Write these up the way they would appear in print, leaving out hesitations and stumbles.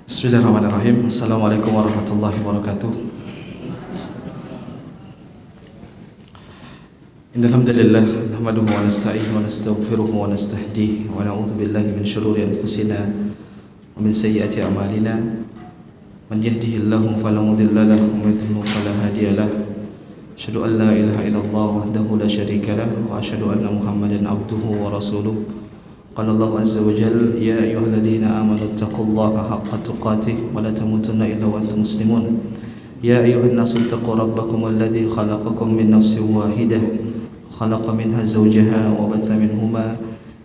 Bismillahirrahmanirrahim. Assalamualaikum warahmatullahi wabarakatuh. Innal hamdalillah nahmaduhu wa nasta'inuhu wa nastaghfiruhu wa nastahdihi wa na'udzu billahi min shururi anfusina wa min sayyiati a'malina. Man yahdihillahu fala mudilla lahu wa man yudlil fala hadiya lahu. Asyhadu an la ilaha illallah wahdahu la syarika lahu wa asyhadu anna Muhammadan abduhu wa rasuluh. Qala Allah azza wa jalla ya ayyuhalladzina amanu taqullaha haqqa tuqatih wa la tamutunna illa wa antum muslimun. Ya ayyuhan nasu taqu rabbakum alladzi khalaqakum min nafsin wahidah khalaqa minha zawjaha wa batha minhuma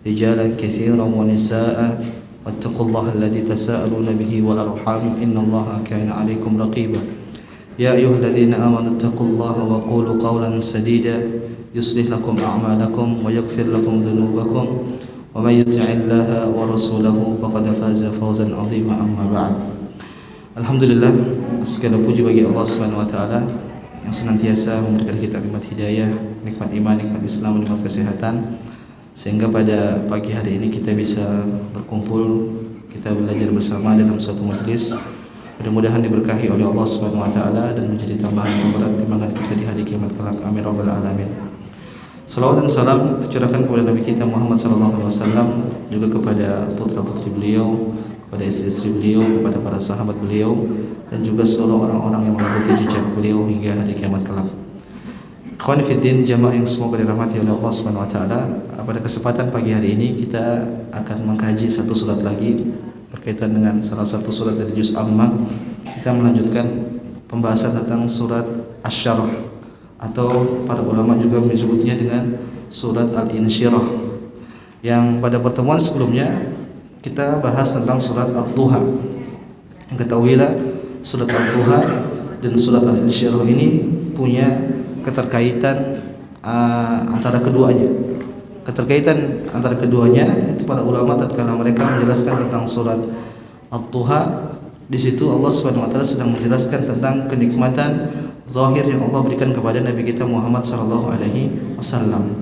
rijalan katsiran wa nisaa'a wattaqullaha alladzi tasaaluna bihi wal arham innallaha kana 'alaykum raqiba. Ya ayyuhalladzina amanu taqullaha wa qulu qawlan sadida yuslih lakum a'malakum wa yaghfir lakum dhunubakum wa may yuti'illaha wa rasulahu faqad faza fawzan 'azima amma ba'd. Alhamdulillah, segala puji bagi Allah Subhanahu wa taala yang senantiasa memberikan kita nikmat hidayah, nikmat iman, nikmat Islam, nikmat kesehatan, sehingga pada pagi hari ini kita bisa berkumpul, kita belajar bersama dalam suatu majelis. Mudah-mudahan diberkahi oleh Allah Subhanahu wa taala dan menjadi tambahan pemberat timbangan kita di hari kiamat kelak. Amin rabbal alamin. Salawat dan salam tercurahkan kepada Nabi kita Muhammad sallallahu alaihi wasallam, juga kepada putra-putri beliau, kepada istri-istri beliau, kepada para sahabat beliau, dan juga seluruh orang-orang yang mengikuti jejak beliau hingga hari kiamat kelak. Ikhwan fillah, jamaah yang semoga dirahmati oleh Allah Subhanahu wa taala, pada kesempatan pagi hari ini kita akan mengkaji satu surat lagi berkaitan dengan salah satu surat dari juz Ammah. Kita melanjutkan pembahasan tentang surat Asy-Syarh, atau para ulama juga menyebutnya dengan surat Al-Insyirah, yang pada pertemuan sebelumnya kita bahas tentang surat Ad-Duha. Yang ketahuilah surat Ad-Duha dan surat Al-Insyirah ini punya keterkaitan antara keduanya. Keterkaitan antara keduanya itu para ulama tatkala mereka menjelaskan tentang surat Ad-Duha, di situ Allah Subhanahu wa taala sedang menjelaskan tentang kenikmatan zahir yang Allah berikan kepada Nabi kita Muhammad sallallahu alaihi wasallam.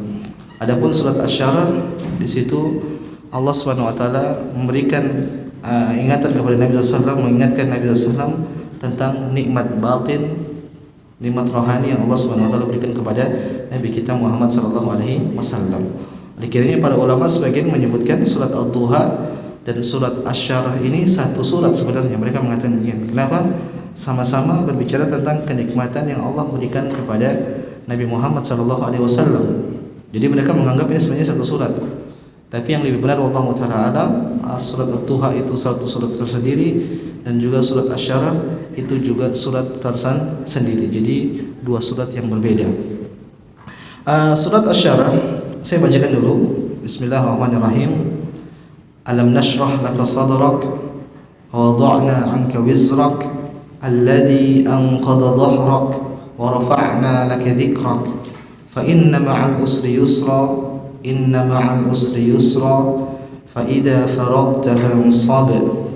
Adapun surat Asy-Syarh, di situ Allah Subhanahu wa taala memberikan ingatan kepada Nabi sallallahu alaihi wasallam, mengingatkan Nabi sallallahu alaihi wasallam tentang nikmat batin, nikmat rohani yang Allah Subhanahu wa taala berikan kepada Nabi kita Muhammad sallallahu alaihi wasallam. Akhirnya para ulama sebagian menyebutkan surat Ad-Duha dan surat Asy-Syarh ini satu surat sebenarnya. Mereka mengatakan demikian. Kenapa? Sama-sama berbicara tentang kenikmatan yang Allah berikan kepada Nabi Muhammad sallallahu alaihi wasallam. Jadi mereka menganggap ini sebenarnya satu surat. Tapi yang lebih benar wallahu taala alam, surat Ad-Duha itu satu surat tersendiri dan juga surat Asy-Syarh itu juga surat tersendiri. Jadi dua surat yang berbeda. Surat Asy-Syarh saya bacakan dulu. Bismillahirrahmanirrahim. Alam nashrah laka sadrak wa wada'na 'anka wizrak alladhi anqadha dhahrak wa rafa'na laka dhikrak fa inna ma'al usri yusra inna ma'al usri yusra fa idza faragta fansab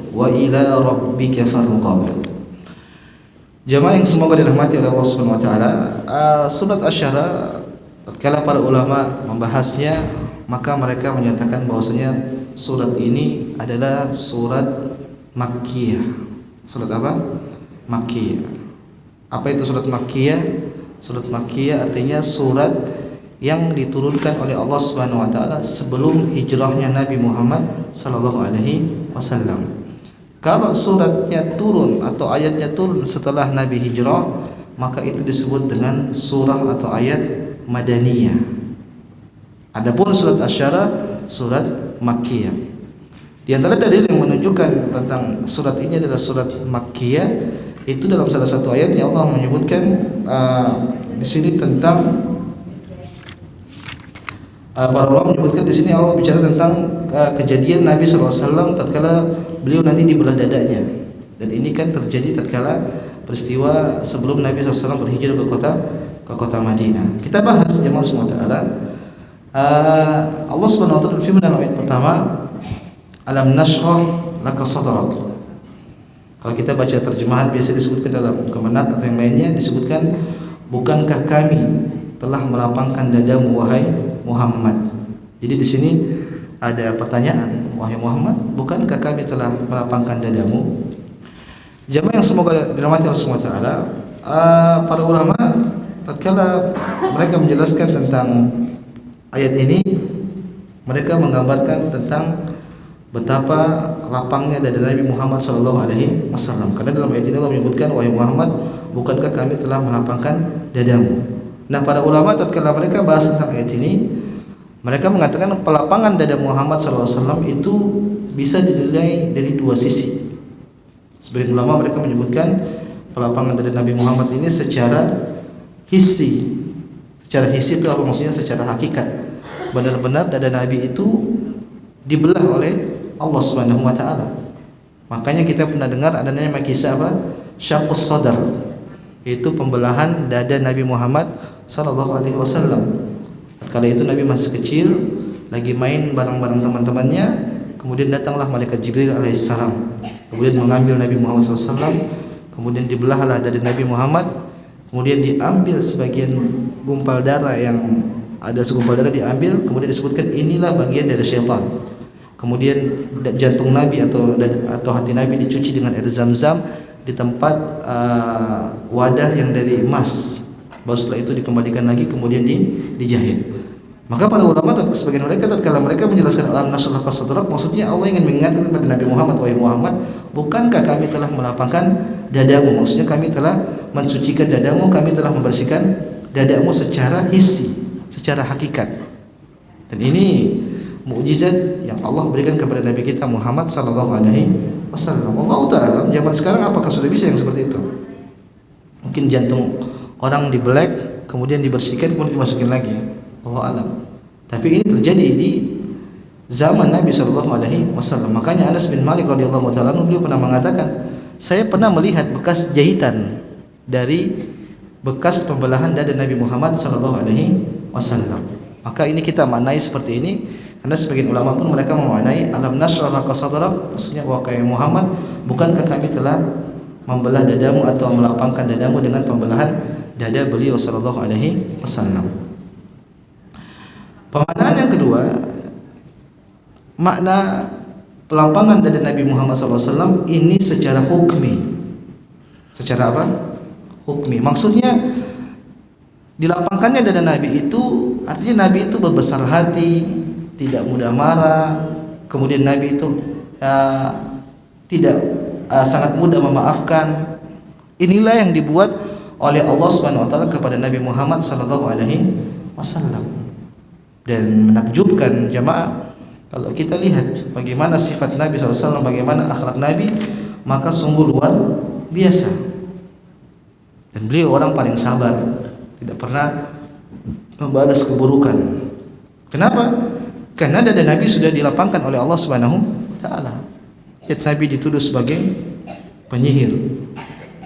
wa ila rabbika farghab. Jamaah yang semoga dirahmati oleh Allah Subhanahu wa taala, surat Asy-Syarh tatkala para ulama membahasnya, maka mereka menyatakan bahwasanya surat ini adalah surat Makkiyah. Surat apa? Makkiyah. Apa itu surat Makkiyah? Surat Makkiyah artinya surat yang diturunkan oleh Allah Subhanahu wa taala sebelum hijrahnya Nabi Muhammad sallallahu alaihi wasallam. Kalau suratnya turun atau ayatnya turun setelah Nabi hijrah, maka itu disebut dengan surah atau ayat Madaniyah. Adapun surat Asy-Syarh surat Makkiyah. Di antara dalil yang menunjukkan tentang surat ini adalah surat Makkiyah, itu dalam salah satu ayatnya Allah menyebutkan di sini tentang para ulama menyebutkan di sini Allah bicara tentang kejadian Nabi SAW tatkala beliau nanti dibelah dadanya. Dan ini kan terjadi tatkala peristiwa sebelum Nabi SAW berhijrah ke kota Madinah. Kita bahas jemaah semua taala. Allah Subhanahu wa taala berfirman dalam ayat pertama, Alam nashrah laka sadrak. Kalau kita baca terjemahan biasa disebutkan dalam Kemenak atau yang lainnya disebutkan, bukankah kami telah melapangkan dadamu wahai Muhammad. Jadi di sini ada pertanyaan, wahai Muhammad, bukankah kami telah melapangkan dadamu? Jamaah yang semoga dirahmati Allah Subhanahu wa taala, para ulama tatkala mereka menjelaskan tentang ayat ini, mereka menggambarkan tentang betapa lapangnya dada Nabi Muhammad sallallahu alaihi wasallam. Karena dalam ayat ini Allah menyebutkan, wahai Muhammad, bukankah kami telah melapangkan dadamu? Nah, para ulama tatkala mereka bahas tentang ayat ini, mereka mengatakan pelapangan dada Muhammad sallallahu alaihi wasallam itu bisa dinilai dari dua sisi. Sebagian ulama mereka menyebutkan pelapangan dada Nabi Muhammad ini secara hissi. Secara hissi itu apa maksudnya? Secara hakikat. Benar-benar dada Nabi itu dibelah oleh Allah Subhanahu wa taala. Makanya kita pernah dengar ada namanya kisah apa? Syaqqus sadar. Itu pembelahan dada Nabi Muhammad sallallahu alaihi wasallam. Kala itu Nabi masih kecil, lagi main bareng-bareng teman-temannya, kemudian datanglah malaikat Jibril alaihissalam. Kemudian mengambil Nabi Muhammad SAW, kemudian dibelahlah dada Nabi Muhammad, kemudian diambil sebagian gumpal darah, yang ada segumpal darah diambil, kemudian disebutkan inilah bagian dari syaitan. Kemudian jantung Nabi atau hati Nabi dicuci dengan air zam-zam di tempat wadah yang dari emas. Baru setelah itu dikembalikan lagi, kemudian dijahit. Maka para ulama sebagian mereka tatkala mereka menjelaskan alam nasrullah kasadrak, maksudnya Allah ingin mengingatkan kepada Nabi Muhammad, wahai Muhammad, bukankah kami telah melapangkan dadamu? Maksudnya kami telah mensucikan dadamu, kami telah membersihkan dadamu secara hissi, secara hakikat. Dan ini mukjizat yang Allah berikan kepada Nabi kita Muhammad sallallahu alaihi wasallam. Allah taala zaman sekarang apakah sudah bisa yang seperti itu? Mungkin jantung orang dibelek, kemudian dibersihkan, kemudian dimasukin lagi. Allah alam. Tapi ini terjadi di zaman Nabi sallallahu alaihi wasallam. Makanya Anas bin Malik radhiyallahu taala beliau pernah mengatakan, saya pernah melihat bekas jahitan dari bekas pembelahan dada Nabi Muhammad sallallahu alaihi wasallam. Maka ini kita maknai seperti ini, karena sebagian ulama pun mereka memaknai alam nashrah laka sadrak, maksudnya wahai Muhammad, bukankah kami telah membelah dadamu atau melapangkan dadamu dengan pembelahan dada beliau sallallahu alaihi wasallam. Pemaknaan yang kedua, makna pelapangan dada Nabi Muhammad SAW ini secara hukmi. Secara apa? Hukmi. Maksudnya dilapangkannya dada Nabi itu artinya Nabi itu berbesar hati, tidak mudah marah, kemudian Nabi itu tidak sangat mudah memaafkan. Inilah yang dibuat oleh Allah Subhanahu wa taala kepada Nabi Muhammad sallallahu alaihi wasallam. Dan menakjubkan jamaah, kalau kita lihat bagaimana sifat Nabi SAW, bagaimana akhlak Nabi, maka sungguh luar biasa. Dan beliau orang paling sabar, tidak pernah membalas keburukan. Kenapa? Karena dada Nabi sudah dilapangkan oleh Allah Subhanahu wa taala. Nabi dituduh sebagai penyihir,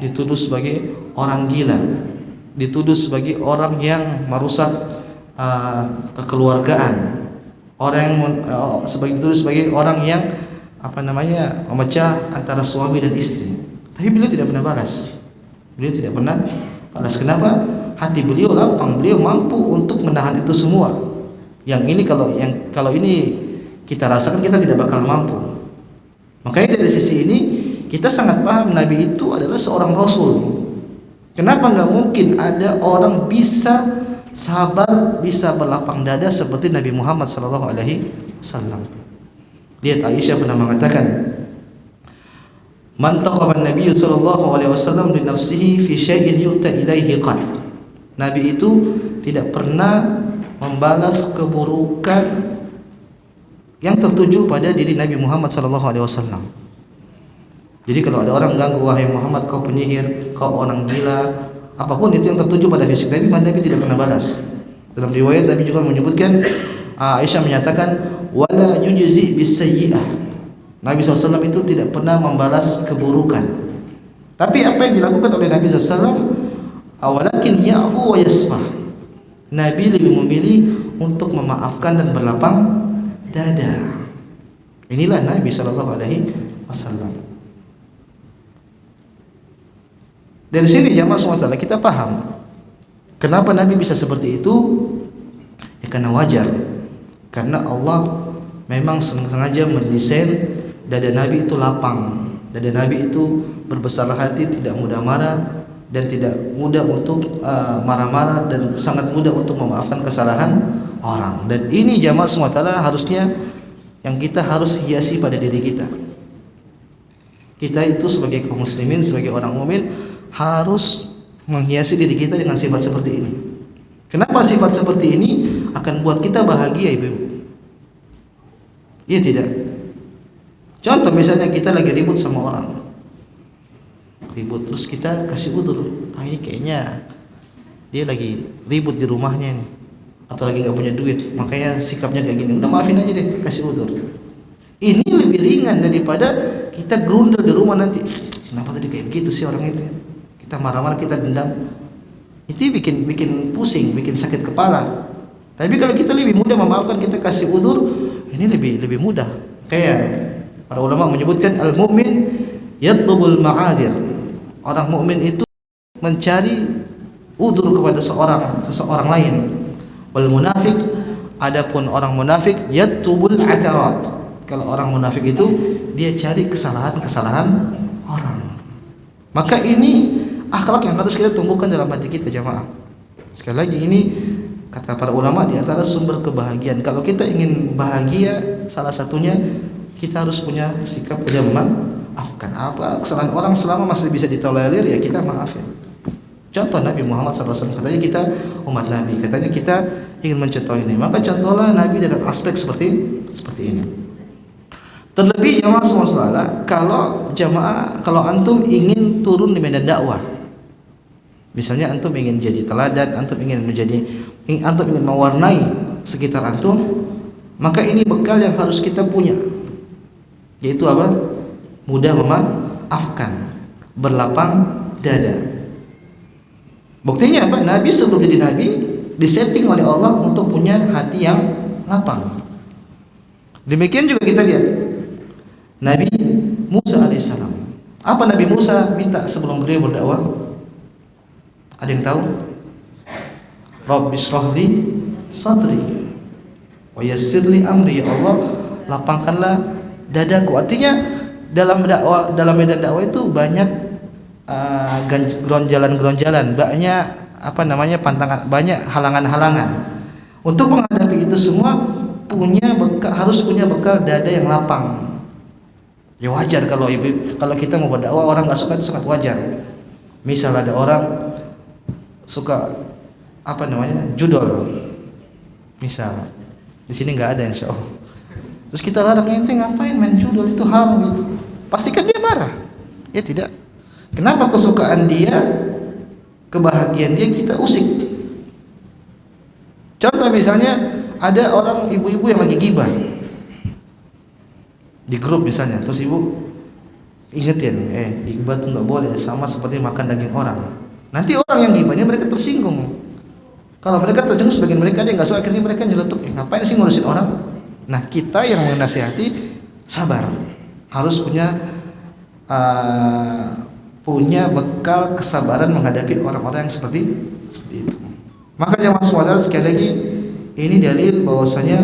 dituduh sebagai orang gila, dituduh sebagai orang yang merusak kekeluargaan, orang yang sebagai orang yang memecah antara suami dan istri. Tapi beliau tidak pernah balas. Beliau tidak pernah balas. Kenapa? Hati beliau lapang, beliau mampu untuk menahan itu semua. Yang ini kalau ini kita rasakan, kita tidak bakal mampu. Makanya dari sisi ini kita sangat paham Nabi itu adalah seorang Rasul. Kenapa nggak mungkin ada orang bisa sabar, bisa berlapang dada seperti Nabi Muhammad sallallahu alaihi wasallam. Lihat Aisyah pernah mengatakan, "Man taqaba an-nabiy sallallahu alaihi wasallam li nafsihi fi syai'in yu'ta ilaihi qad." Nabi itu tidak pernah membalas keburukan yang tertuju pada diri Nabi Muhammad sallallahu alaihi wasallam. Jadi kalau ada orang ganggu, wahai Muhammad kau penyihir, kau orang gila, apapun itu yang tertuju pada fisik Nabi tidak pernah balas. Dalam riwayat Nabi juga menyebutkan, Aisyah menyatakan, wala yujzi bisayyi'ah. Nabi SAW itu tidak pernah membalas keburukan. Tapi apa yang dilakukan oleh Nabi SAW, walakin ya'fu wa yasfah. Nabi lebih memilih untuk memaafkan dan berlapang dada. Inilah Nabi SAW. Dari sini jamaah SWT kita paham kenapa Nabi bisa seperti itu. Ya karena wajar, karena Allah memang sengaja mendesain dada Nabi itu lapang, Dada Nabi itu berbesar hati, tidak mudah marah dan tidak mudah untuk marah-marah, dan sangat mudah untuk memaafkan kesalahan orang. Dan ini jamaah SWT harusnya yang kita harus hiasi pada diri kita. Kita itu sebagai kaum muslimin, sebagai orang mukmin harus menghiasi diri kita dengan sifat seperti ini. Kenapa sifat seperti ini akan buat kita bahagia, Ibu? Iya tidak? Contoh misalnya kita lagi ribut sama orang, ribut terus kita kasih udur, ini kayaknya dia lagi ribut di rumahnya nih, atau lagi nggak punya duit, makanya sikapnya kayak gini. Udah maafin aja deh, kasih udur. Ini lebih ringan daripada kita gerundel di rumah nanti. Kenapa tadi kayak begitu sih orang itu? Kita marah-marah, kita dendam. Itu bikin pusing, bikin sakit kepala. Tapi kalau kita lebih mudah memaafkan, kita kasih udur, ini lebih mudah. Kayak para ulama menyebutkan al-mu'min yatlubul ma'adir. Orang mukmin itu mencari udzur kepada seseorang lain. Wal munafik, adapun orang munafik yatubul atarat. Kalau orang munafik itu dia cari kesalahan orang. Maka ini akhlak yang harus kita tumbuhkan dalam hati kita, jamaah. Sekali lagi, ini kata para ulama di antara sumber kebahagiaan. Kalau kita ingin bahagia, salah satunya kita harus punya sikap yang memaafkan. Apa kesalahan orang selama masih bisa ditolerir, ya kita maafin. Contoh Nabi Muhammad SAW, katanya kita umat Nabi, katanya kita ingin mencontoh ini, maka contohlah Nabi dalam aspek seperti ini. Terlebih jamaah semua, kalau antum ingin turun di medan dakwah, misalnya antum ingin jadi teladan, antum ingin mewarnai sekitar antum, maka ini bekal yang harus kita punya, yaitu apa? Mudah memaafkan, berlapang dada. Buktinya apa? Nabi sebelum jadi Nabi disetting oleh Allah untuk punya hati yang lapang. Demikian juga kita lihat Nabi Musa alaihissalam. Apa Nabi Musa minta sebelum beliau berdakwah? Ada yang tahu? Rabbi shrah li sadri wa yassir li amri. Ya Allah, lapangkanlah dadaku. Artinya dalam medan dakwah itu banyak geronjalan, banyak pantangan, banyak halangan-halangan. Untuk menghadapi itu semua harus punya bekal dada yang lapang. Ya wajar kalau kita mau berdakwah orang nggak suka, itu sangat wajar. Misal ada orang suka judol, misal di sini nggak ada insya Allah. Terus kita larang, ente ngapain main judol, itu haram gitu. Pastikan dia marah. Ya tidak. Kenapa kesukaan dia, kebahagiaan dia kita usik? Contoh misalnya ada orang ibu-ibu yang lagi gibah di grup misalnya, terus ibu ingetin, gibah tuh nggak boleh, sama seperti makan daging orang. Nanti orang yang gibahnya mereka tersinggung. Kalau mereka tersinggung, sebagian mereka dia nggak suka, akhirnya mereka nyeletuk, ngapain sih ngurusin orang? Nah, kita yang menasihati sabar, harus punya bekal kesabaran menghadapi orang-orang yang seperti itu. Maka jamaah sekalian, sekali lagi ini dalil bahwasanya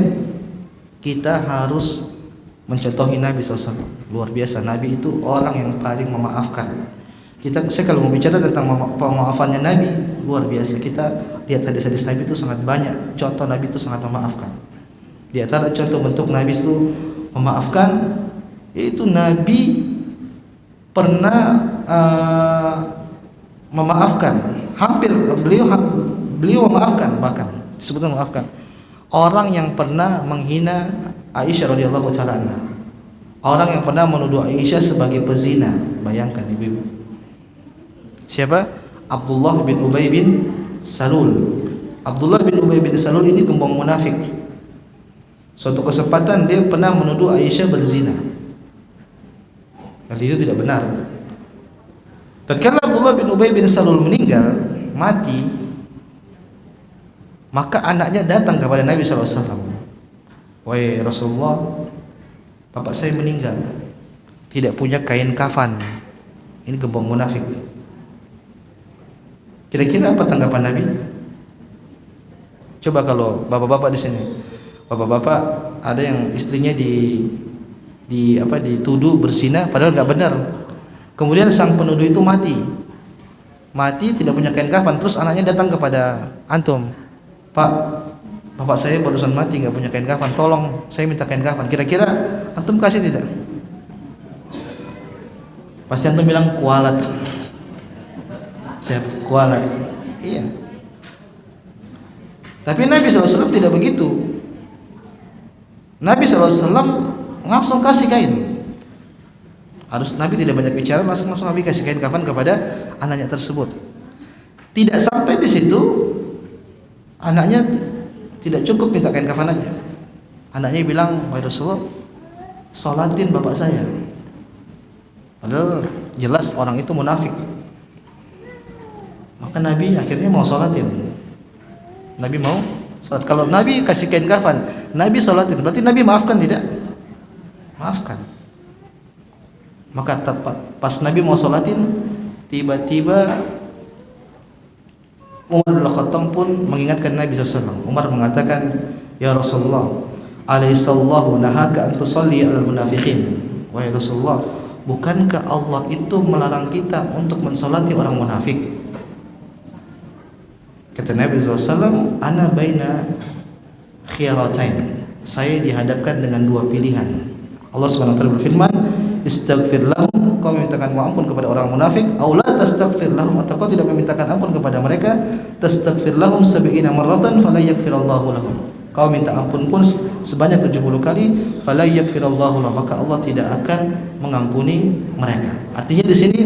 kita harus mencontohi Nabi SAW. Luar biasa, Nabi itu orang yang paling memaafkan. Saya kalau mau bicara tentang pemaafannya Nabi, luar biasa. Kita lihat hadis-hadis Nabi itu sangat banyak. Contoh Nabi itu sangat memaafkan. Di antara contoh bentuk Nabi itu memaafkan, yaitu Nabi pernah memaafkan, beliau memaafkan, bahkan disebutkan memaafkan orang yang pernah menghina Aisyah radhiyallahu taala anha, orang yang pernah menuduh Aisyah sebagai pezina. Bayangkan ibu-ibu, siapa? Abdullah bin Ubay bin Salul. Abdullah bin Ubay bin Salul ini gembong munafik. Suatu kesempatan dia pernah menuduh Aisyah berzina, dan itu tidak benar. Tatkala Abdullah bin Ubay bin Salul meninggal, mati, maka anaknya datang kepada Nabi SAW. Wahai Rasulullah, bapak saya meninggal, tidak punya kain kafan. Ini gembong munafik. Kira-kira apa tanggapan Nabi? Coba kalau bapak-bapak di sini, bapak-bapak ada yang istrinya dituduh berzina padahal nggak benar. Kemudian sang penuduh itu mati tidak punya kain kafan. Terus anaknya datang kepada antum, Pak, bapak saya barusan mati nggak punya kain kafan, tolong saya minta kain kafan. Kira-kira antum kasih tidak? Pasti antum bilang kualat. Siap, kualat. Iya. Tapi Nabi SAW tidak begitu. Nabi SAW langsung kasih kain. Nabi tidak banyak bicara, langsung Nabi kasih kain kafan kepada anaknya tersebut. Tidak sampai di situ, anaknya tidak cukup minta kain kafan aja. Anaknya bilang, wahai Rasulullah, salatin bapak saya. Padahal jelas orang itu munafik. Maka Nabi akhirnya mau salatin. Nabi mau salat. Kalau Nabi kasih kain kafan, Nabi salatin, berarti Nabi maafkan tidak? Maafkan. Maka pas Nabi mau salatin, tiba-tiba Umar bin Khattab pun mengingatkan Nabi SAW. Umar mengatakan, ya Rasulullah, alaihissallahu nahaka an tusalli alal munafiqin. Wahai Rasulullah, bukankah Allah itu melarang kita untuk mensolati orang munafik? Kata Nabi SAW, ana baina khiyaratain, saya dihadapkan dengan dua pilihan. Allah SWT berfirman, istaghfir lahum, kau memintakan ampun kepada orang munafik, aw la tastaghfir lahum, atau kau tidak memintakan ampun kepada mereka, tastaghfir lahum 70 marratan fala yaghfirallahu lahum, kau minta ampun pun sebanyak 70 kali, fala yaghfirallahu lahum, maka Allah tidak akan mengampuni mereka. Artinya di sini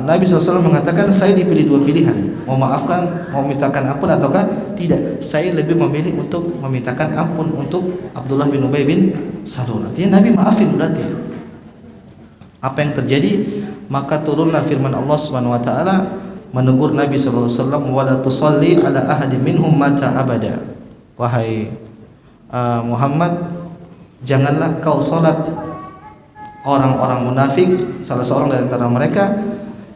Nabi SAW mengatakan, saya dipilih dua pilihan, mau maafkan, mau mintakan ampun ataukah tidak. Saya lebih memilih untuk memintakan ampun untuk Abdullah bin Ubay bin Salul. Artinya Nabi maafin berarti. Apa yang terjadi? Maka turunlah firman Allah Subhanahu wa taala menegur Nabi sallallahu alaihi wasallam, wala tusalli ala ahadin minhum mata abada. Wahai Muhammad, janganlah kau salat orang-orang munafik, salah seorang dari antara mereka,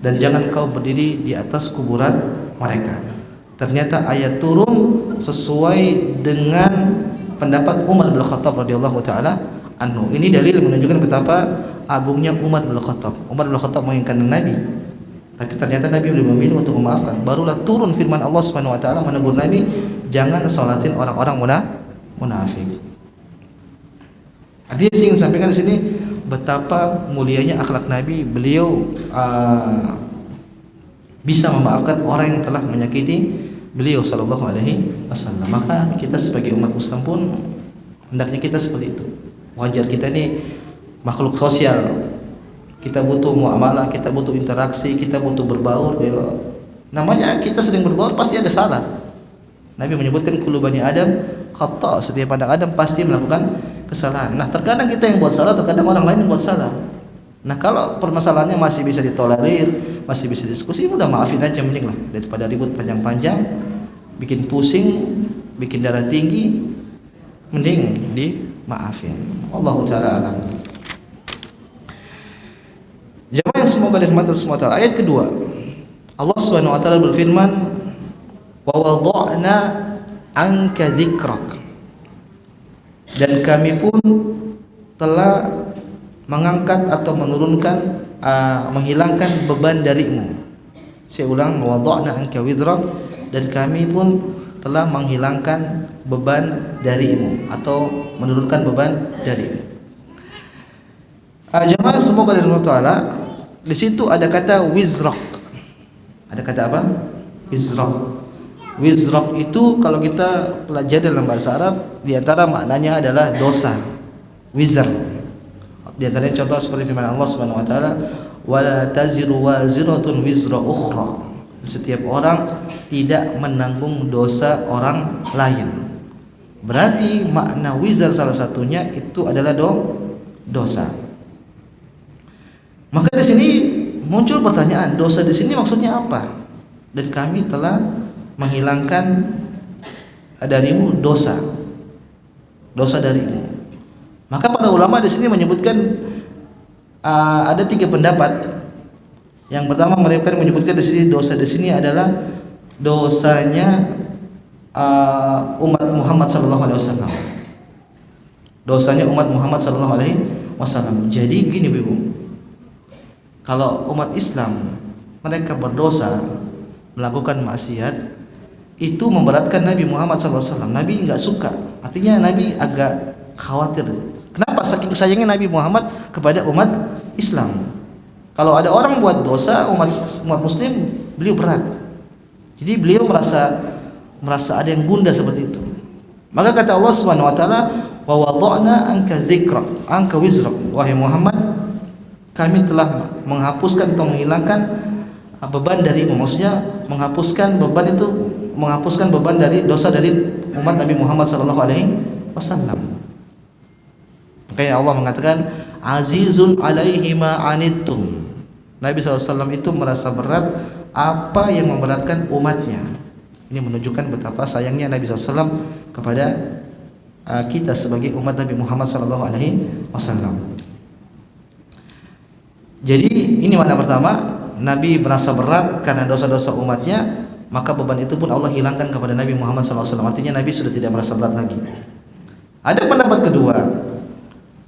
dan jangan kau berdiri di atas kuburan mereka. Ternyata ayat turun sesuai dengan pendapat Umar bin Khattab radhiyallahu taala anhu. Ini dalil menunjukkan betapa agungnya Umar bin Khattab. Umar bin Khattab menginginkan Nabi, tapi ternyata Nabi belum memilih untuk memaafkan. Barulah turun firman Allah Subhanahu wa taala menegur Nabi, jangan salatin orang-orang munafik. Artinya saya ingin sampaikan di sini betapa mulianya akhlak Nabi. Beliau bisa memaafkan orang yang telah menyakiti beliau sallallahu alaihi wasallam. Maka kita sebagai umat Muslim pun hendaknya kita seperti itu. Wajar, kita ini makhluk sosial. Kita butuh muamalah, kita butuh interaksi, kita butuh berbaur. Namanya kita sering berbaur pasti ada salah. Nabi menyebutkan kullu bani Adam khata', setiap anak Adam pasti melakukan kesalahan. Nah, terkadang kita yang buat salah, terkadang orang lain yang buat salah. Nah, kalau permasalahannya masih bisa ditolerir, masih bisa diskusi, udah maafin aja mending lah, daripada ribut panjang-panjang, bikin pusing, bikin darah tinggi, mending dimaafin. Allahu taala alam. Jemaah yang semoga dirahmati Allah Subhanahu wa taala. Ayat kedua, Allah Subhanahu wa taala berfirman, wa wada'na anka dzikrak, dan kami pun telah mengangkat atau menurunkan, menghilangkan beban darimu. Saya ulang, wada'na anka wizrak, dan kami pun telah menghilangkan beban darimu atau menurunkan beban darimu. Jemaah semoga Allah taala, di situ ada kata wizrak. Ada kata apa? Wizrak. Wizrak itu kalau kita pelajari dalam bahasa Arab, di antara maknanya adalah dosa. Wizr. Di antaranya contoh seperti firman Allah Subhanahu wa taala, wala taziru waziratun wizra ukhra. Setiap orang tidak menanggung dosa orang lain. Berarti makna wizr salah satunya itu adalah dosa. Maka di sini muncul pertanyaan, dosa di sini maksudnya apa? Dan kami telah menghilangkan darimu dosa darimu. Maka para ulama di sini menyebutkan ada tiga pendapat. Yang pertama, mereka menyebutkan di sini dosa di sini adalah dosanya umat Muhammad sallallahu alaihi wasallam. dosanya umat Muhammad sallallahu alaihi wasallam. Jadi begini Ibu, kalau umat Islam mereka berdosa, melakukan maksiat, itu memberatkan Nabi Muhammad SAW. Nabi nggak suka, artinya Nabi agak khawatir. Kenapa? Saking sayangnya Nabi Muhammad kepada umat Islam. Kalau ada orang buat dosa umat Muslim, beliau berat. Jadi beliau merasa ada yang gundah seperti itu. Maka kata Allah Subhanahu Wa Taala, wa wada'na anka zikra, anka wizra. Wahai Muhammad, kami telah menghapuskan atau menghilangkan beban darimu. Maksudnya menghapuskan beban itu, menghapuskan beban dari dosa dari umat Nabi Muhammad sallallahu alaihi wasallam. Makanya Allah mengatakan azizun alaihi ma anittum. Nabi SAW itu merasa berat apa yang memberatkan umatnya. Ini menunjukkan betapa sayangnya Nabi SAW kepada kita sebagai umat Nabi Muhammad sallallahu alaihi wasallam. Jadi ini makna pertama, Nabi merasa berat karena dosa-dosa umatnya, maka beban itu pun Allah hilangkan kepada Nabi Muhammad SAW. Artinya Nabi sudah tidak merasa berat lagi. Ada pendapat kedua,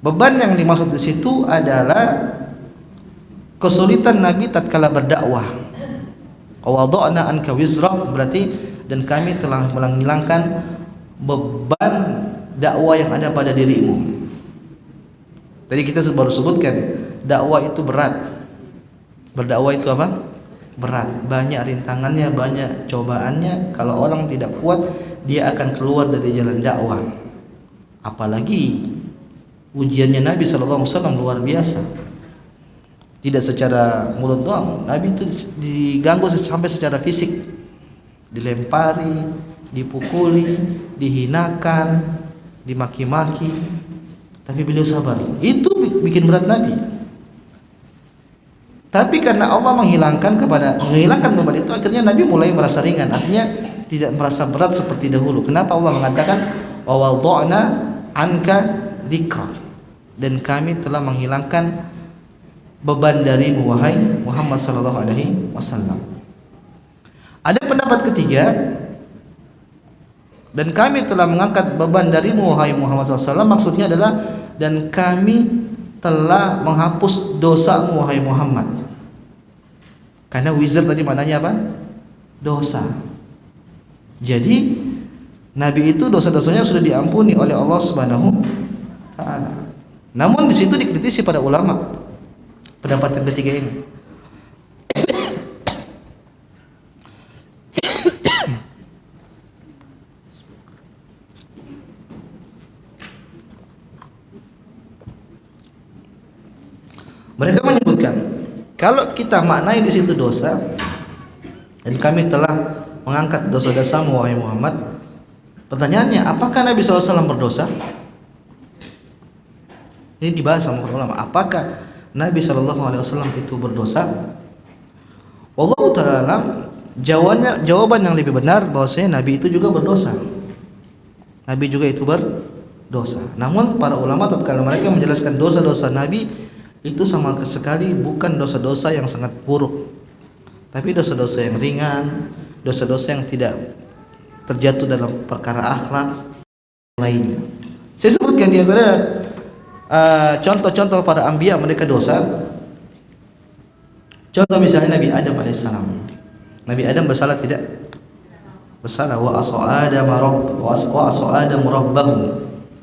beban yang dimaksud di situ adalah kesulitan Nabi tatkala berdakwah. Wada'na anka wizra, berarti dan kami telah menghilangkan beban dakwah yang ada pada dirimu. Tadi kita baru sebutkan dakwah itu berat. Berdakwah itu apa? Berat, banyak rintangannya, banyak cobaannya. Kalau orang tidak kuat, dia akan keluar dari jalan dakwah. Apalagi ujiannya Nabi SAW luar biasa. Tidak secara mulut doang, Nabi itu diganggu sampai secara fisik, dilempari, dipukuli, dihinakan, dimaki-maki, tapi beliau sabar. Itu bikin berat Nabi. Tapi karena Allah menghilangkan beban itu, akhirnya Nabi mulai merasa ringan. Artinya tidak merasa berat seperti dahulu. Kenapa Allah mengatakan wa wada'na anka dzikra, dan kami telah menghilangkan beban darimu wahai Muhammad sallallahu alaihi wasallam. Ada pendapat ketiga, dan kami telah mengangkat beban darimu wahai Muhammad sallallahu alaihi wasallam, maksudnya adalah dan kami telah menghapus dosamu wahai Muhammad. Karena wizar tadi maknanya apa? Dosa. Jadi Nabi itu dosa-dosanya sudah diampuni oleh Allah Subhanahu taala. Namun di situ dikritisi pada ulama pendapat yang ketiga ini. Mereka menyebutkan kalau kita maknai di situ dosa, dan kami telah mengangkat dosa-dosamu wahai Muhammad. Pertanyaannya, apakah Nabi SAW berdosa? Ini dibahas sama ulama. Apakah Nabi SAW itu berdosa? Wallahu ta'ala alam. Jawaban yang lebih benar bahwasanya Nabi itu juga berdosa. Nabi juga itu berdosa. Namun para ulama tatkala mereka menjelaskan dosa-dosa Nabi itu sama sekali bukan dosa-dosa yang sangat buruk, tapi dosa-dosa yang ringan, dosa-dosa yang tidak terjatuh dalam perkara akhlak lainnya. Saya sebutkan di antara contoh-contoh para anbiya mereka dosa. Contoh misalnya Nabi Adam alaihissalam. Nabi Adam bersalah tidak? Bersalah. Wa asa Adam rabbahu.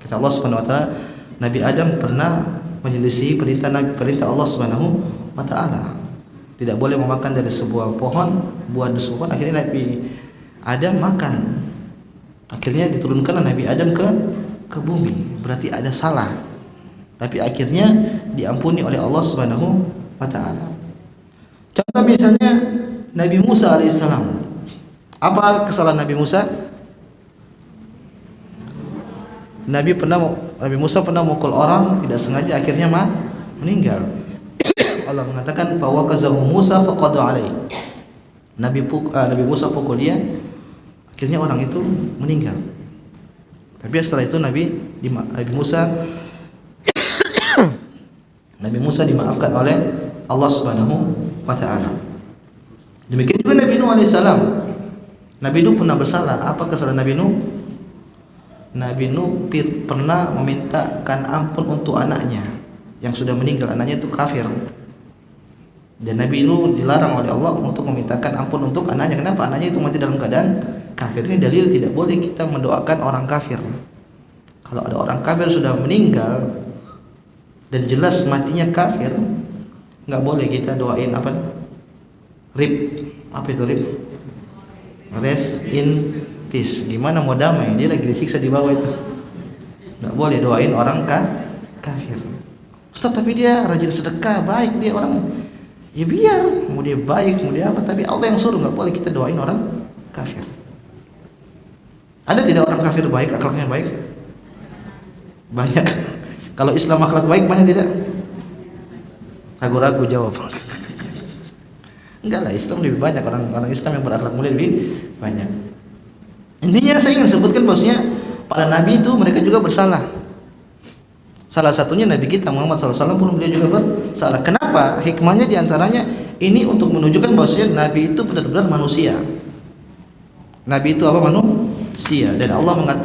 Kata Allah Subhanahu wa taala, Nabi Adam pernah menyelisih perintah Allah Subhanahu wa taala. Tidak boleh memakan dari sebuah pohon, buah dari sebuah pohon. Akhirnya Nabi Adam makan. Akhirnya diturunkanlah Nabi Adam ke bumi. Berarti ada salah. Tapi akhirnya diampuni oleh Allah Subhanahu wa taala. Contoh misalnya Nabi Musa alaihissalam. Apa kesalahan Nabi Musa? Nabi Musa pernah memukul orang tidak sengaja, akhirnya meninggal. Allah mengatakan fawakazahu Musa faqada alaihi. Nabi Musa pukul dia, akhirnya orang itu meninggal. Tapi setelah itu Nabi Musa dimaafkan oleh Allah Subhanahu wa taala. Demikian juga Nabi Nuh alaihissalam. Nabi Nuh pernah bersalah. Apa kesalahan Nabi Nuh? Nabi Nuh pernah memintakan ampun untuk anaknya yang sudah meninggal, anaknya itu kafir. Dan Nabi Nuh dilarang oleh Allah untuk memintakan ampun untuk anaknya. Kenapa? Anaknya itu mati dalam keadaan kafir. Ini dalil tidak boleh kita mendoakan orang kafir. Kalau ada orang kafir sudah meninggal dan jelas matinya kafir, nggak boleh kita doain apa? RIP. Apa itu RIP? Rest in peace. Gimana mau damai? Dia lagi disiksa di bawah itu. Nggak boleh doain orang kafir. Ustaz, tapi dia rajin sedekah, baik dia orang. Ya biar, mau dia baik, mau dia apa, tapi Allah yang suruh, nggak boleh kita doain orang kafir. Ada tidak orang kafir baik, akhlaknya baik? Banyak. Kalau Islam akhlak baik banyak tidak? Ragu-ragu jawab. Enggak lah, Islam lebih banyak, orang Islam yang berakhlak mulia lebih banyak. Intinya saya ingin sebutkan bahwasanya para nabi itu mereka juga bersalah. Salah satunya Nabi kita Muhammad SAW pun beliau juga bersalah. Kenapa? Hikmahnya diantaranya ini untuk menunjukkan bahwasanya Nabi itu benar-benar manusia. Nabi itu apa? Manusia. Dan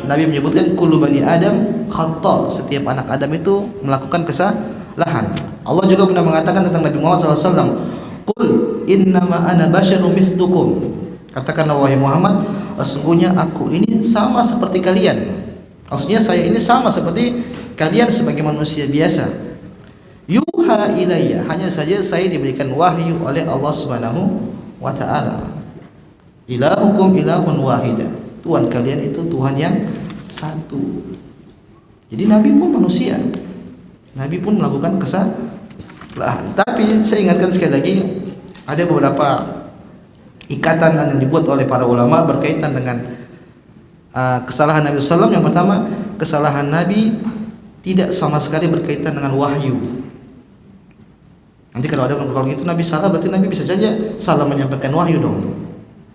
Nabi menyebutkan kullu bani Adam khata. Setiap anak Adam itu melakukan kesalahan. Allah juga pernah mengatakan tentang Nabi Muhammad SAW, qul innama ana basyarum mithlukum. Katakanlah wahai Muhammad, sesungguhnya aku ini sama seperti kalian. Maksudnya saya ini sama seperti kalian sebagai manusia biasa. Yuha ilayya, hanya saja saya diberikan wahyu oleh Allah Subhanahu wa taala. Ilahukum ilahun wahida. Tuhan kalian itu Tuhan yang satu. Jadi Nabi pun manusia. Nabi pun melakukan kesalahan. Tapi saya ingatkan sekali lagi, ada beberapa ikatan yang dibuat oleh para ulama berkaitan dengan kesalahan Nabi SAW. Yang pertama, kesalahan Nabi tidak sama sekali berkaitan dengan wahyu. Nanti kalau ada kalau itu Nabi salah, berarti Nabi bisa saja salah menyampaikan wahyu dong.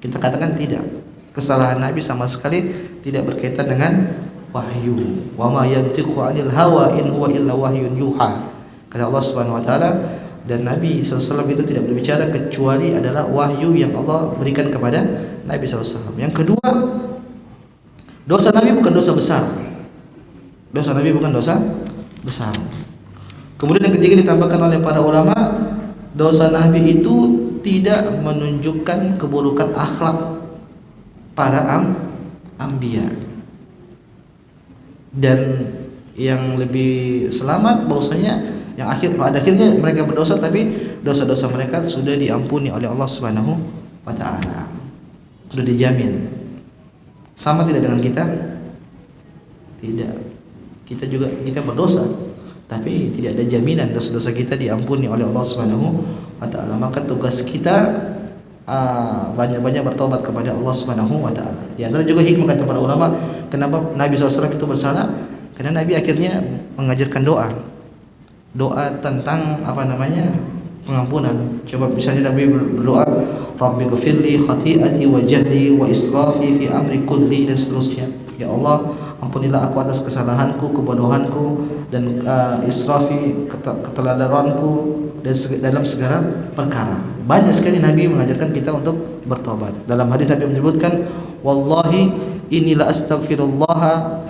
Kita katakan tidak. Kesalahan Nabi sama sekali tidak berkaitan dengan wahyu. Wa ma yantiqu 'anil hawa in huwa illa wahyun yuha. Kata Allah Subhanahu wa taala, dan Nabi SAW itu tidak berbicara kecuali adalah wahyu yang Allah berikan kepada Nabi SAW. Yang kedua, dosa Nabi bukan dosa besar. Dosa Nabi bukan dosa besar. Kemudian yang ketiga ditambahkan oleh para ulama, dosa Nabi itu tidak menunjukkan keburukan akhlak para anbiya. Dan yang lebih selamat bahwasanya yang pada akhirnya mereka berdosa, tapi dosa-dosa mereka sudah diampuni oleh Allah Subhanahu wa taala. Sudah dijamin. Sama tidak dengan kita? Tidak. Kita berdosa, tapi tidak ada jaminan dosa-dosa kita diampuni oleh Allah Subhanahu wa taala. Maka tugas kita banyak-banyak bertobat kepada Allah Subhanahu wa taala. Di antara juga hikmah kata para ulama, kenapa Nabi SAW itu bersalah? Karena Nabi akhirnya mengajarkan doa tentang pengampunan. Coba misalnya Nabi berdoa, Rabbi ghfirli khati'ati wa jahli wa israfi fi amri kulli, dan seterusnya. Ya Allah, ampunilah aku atas kesalahanku, kebodohanku, dan israfi, keteladaranku, dan dalam segala perkara. Banyak sekali Nabi mengajarkan kita untuk bertobat. Dalam hadis Nabi menyebutkan, wallahi inni la astaghfirullah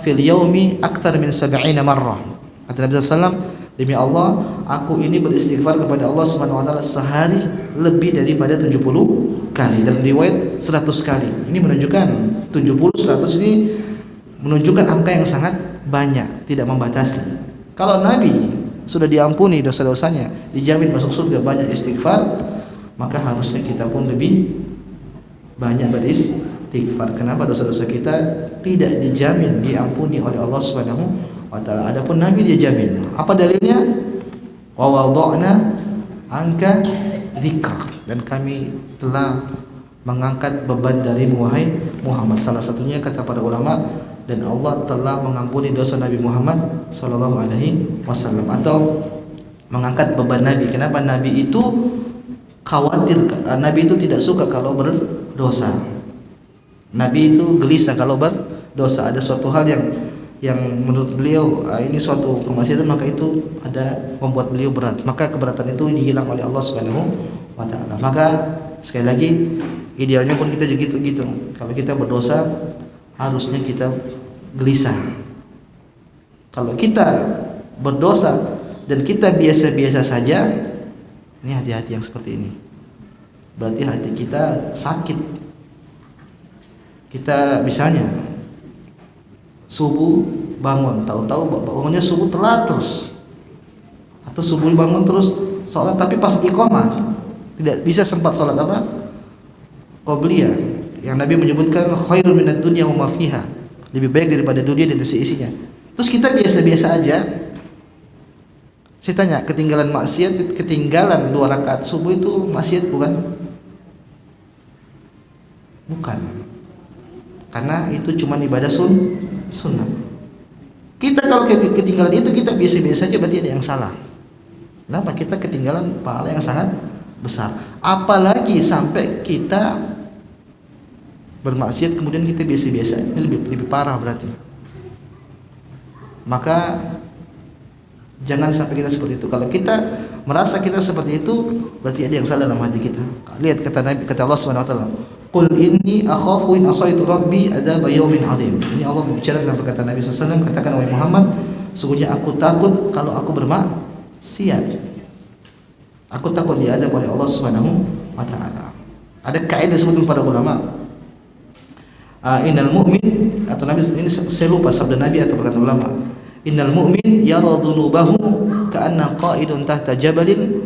fil yaumi akthar min 70 marrah. Kata Nabi SAW, demi Allah, aku ini beristighfar kepada Allah Subhanahu wa taala sehari lebih daripada 70 kali, dan riwayat 100 kali. Ini menunjukkan 70 100 ini menunjukkan angka yang sangat banyak, tidak membatasi. Kalau Nabi sudah diampuni dosa-dosanya, dijamin masuk surga, banyak istighfar, maka harusnya kita pun lebih banyak beristighfar. Kenapa dosa-dosa kita tidak dijamin diampuni oleh Allah Subhanahu wa taala? Adapun Nabi dia jamin. Apa dalilnya? Wa wada'na anka dzikr, dan kami telah mengangkat beban darimu wahai Muhammad. Salah satunya kata para ulama, dan Allah telah mengampuni dosa Nabi Muhammad sallallahu alaihi wasallam, atau mengangkat beban Nabi. Kenapa? Nabi itu khawatir, Nabi itu tidak suka kalau berdosa. Nabi itu gelisah kalau berdosa. Ada suatu hal yang menurut beliau ini suatu kemaksiatan, maka itu ada membuat beliau berat. Maka keberatan itu dihilang oleh Allah Subhanahu wa taala. Maka sekali lagi, idealnya pun kita gitu. Kalau kita berdosa, harusnya kita gelisah. Kalau kita berdosa dan kita biasa-biasa saja, ini hati-hati yang seperti ini. Berarti hati kita sakit. Kita misalnya subuh bangun, tahu-tahu bangunnya subuh telat terus, atau subuh bangun terus sholat tapi pas iqamah tidak bisa sempat sholat apa? Qobliyah, yang Nabi menyebutkan khairun minad dunya wa ma fiha, lebih baik daripada dunia dan isi-isinya. Terus kita biasa-biasa aja. Saya tanya, ketinggalan maksiat, ketinggalan 2 rakaat subuh itu maksiat bukan? Bukan. Karena itu cuma ibadah sunnah. Kita kalau ketinggalan itu kita biasa-biasa aja, berarti ada yang salah. Kenapa? Kita ketinggalan pahala yang sangat besar. Apalagi sampai kita bermaksiat kemudian kita biasa-biasa, ini lebih parah berarti. Maka jangan sampai kita seperti itu. Kalau kita merasa kita seperti itu, berarti ada yang salah dalam hati kita. Lihat kata Nabi, kata Allah Subhanahu wa taala, "Qul inni akhafu in asaitu rabbi adzab yaumin adzim." Ini Allah berbicara tentang perkataan Nabi sallallahu alaihi wasallam, katakan wahai Muhammad, sungguhnya aku takut kalau aku bermaksiat. Aku takut diadab oleh Allah Subhanahu wa taala. Ada kaidah disebutkan para ulama, innal mu'min, atau Nabi ini saya lupa sabda Nabi atau perkataan ulama, innal mu'min yara dhunubahu ka'anna qa'idun tahta jabalin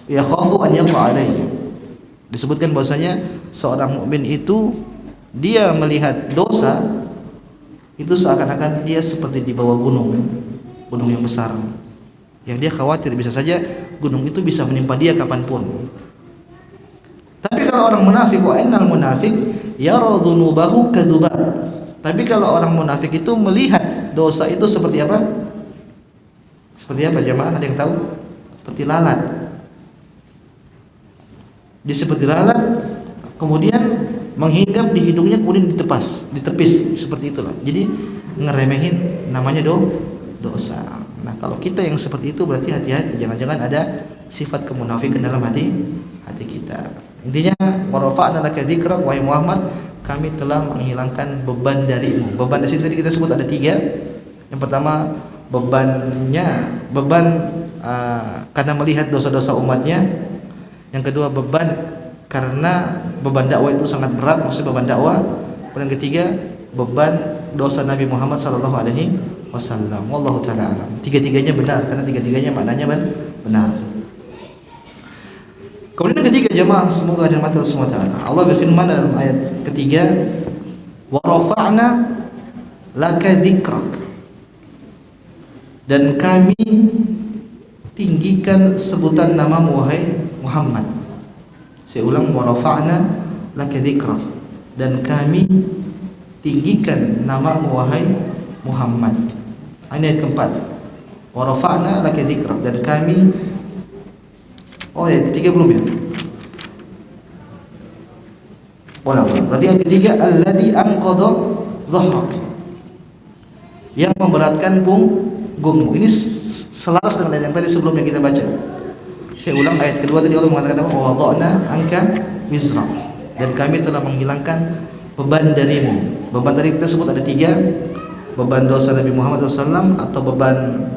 yakhafu an yaqa alaihi. Disebutkan bahwasanya seorang mukmin itu dia melihat dosa itu seakan-akan dia seperti di bawah gunung yang besar, yang dia khawatir bisa saja gunung itu bisa menimpa dia kapanpun. Tapi kalau orang munafik, wa innal munafik yara dhunubahu kadzubab. Tapi kalau orang munafik itu melihat dosa itu seperti apa? Seperti apa jemaah? Ada yang tahu? Seperti lalat. Dia seperti lalat, kemudian menghinggap di hidungnya, kemudian ditepis seperti itulah. Jadi ngeremehin namanya dosa. Nah, kalau kita yang seperti itu berarti hati-hati, jangan-jangan ada sifat kemunafikan dalam hati kita. Intinya, wa rafa'na laka dzikrak, wahai Muhammad, kami telah menghilangkan beban darimu. Beban di sini tadi kita sebut ada 3. Yang pertama beban karena melihat dosa-dosa umatnya. Yang kedua beban karena beban dakwah itu sangat berat, maksudnya beban dakwah. Dan yang ketiga beban dosa Nabi Muhammad sallallahu alaihi wasallam. Wallahu taala alam. Tiga-tiganya benar karena tiga-tiganya maknanya benar. Kemudian ketiga jemaah, semoga dirahmati Allah Subhanahu wa taala. Allah berfirman dalam ayat ketiga, "Wa rafa'na laka dzikrak." Dan kami tinggikan sebutan namamu wahai Muhammad. Saya ulang, wa rafa'na laka dzikrak. Dan kami tinggikan namamu wahai Muhammad. Ayat keempat. Wa rafa'na laka dzikrak, dan kami ayat ketiga belum ya? Berarti ayat ketiga, alladzi anqadha dhahrak, yang memberatkan punggungmu. Ini selaras dengan ayat yang tadi sebelumnya kita baca. Saya ulang, ayat kedua tadi Allah mengatakan apa? Wa wada'na anka wizrak, dan kami telah menghilangkan beban darimu. Beban tadi kita sebut ada 3. Beban dosa Nabi Muhammad SAW, atau beban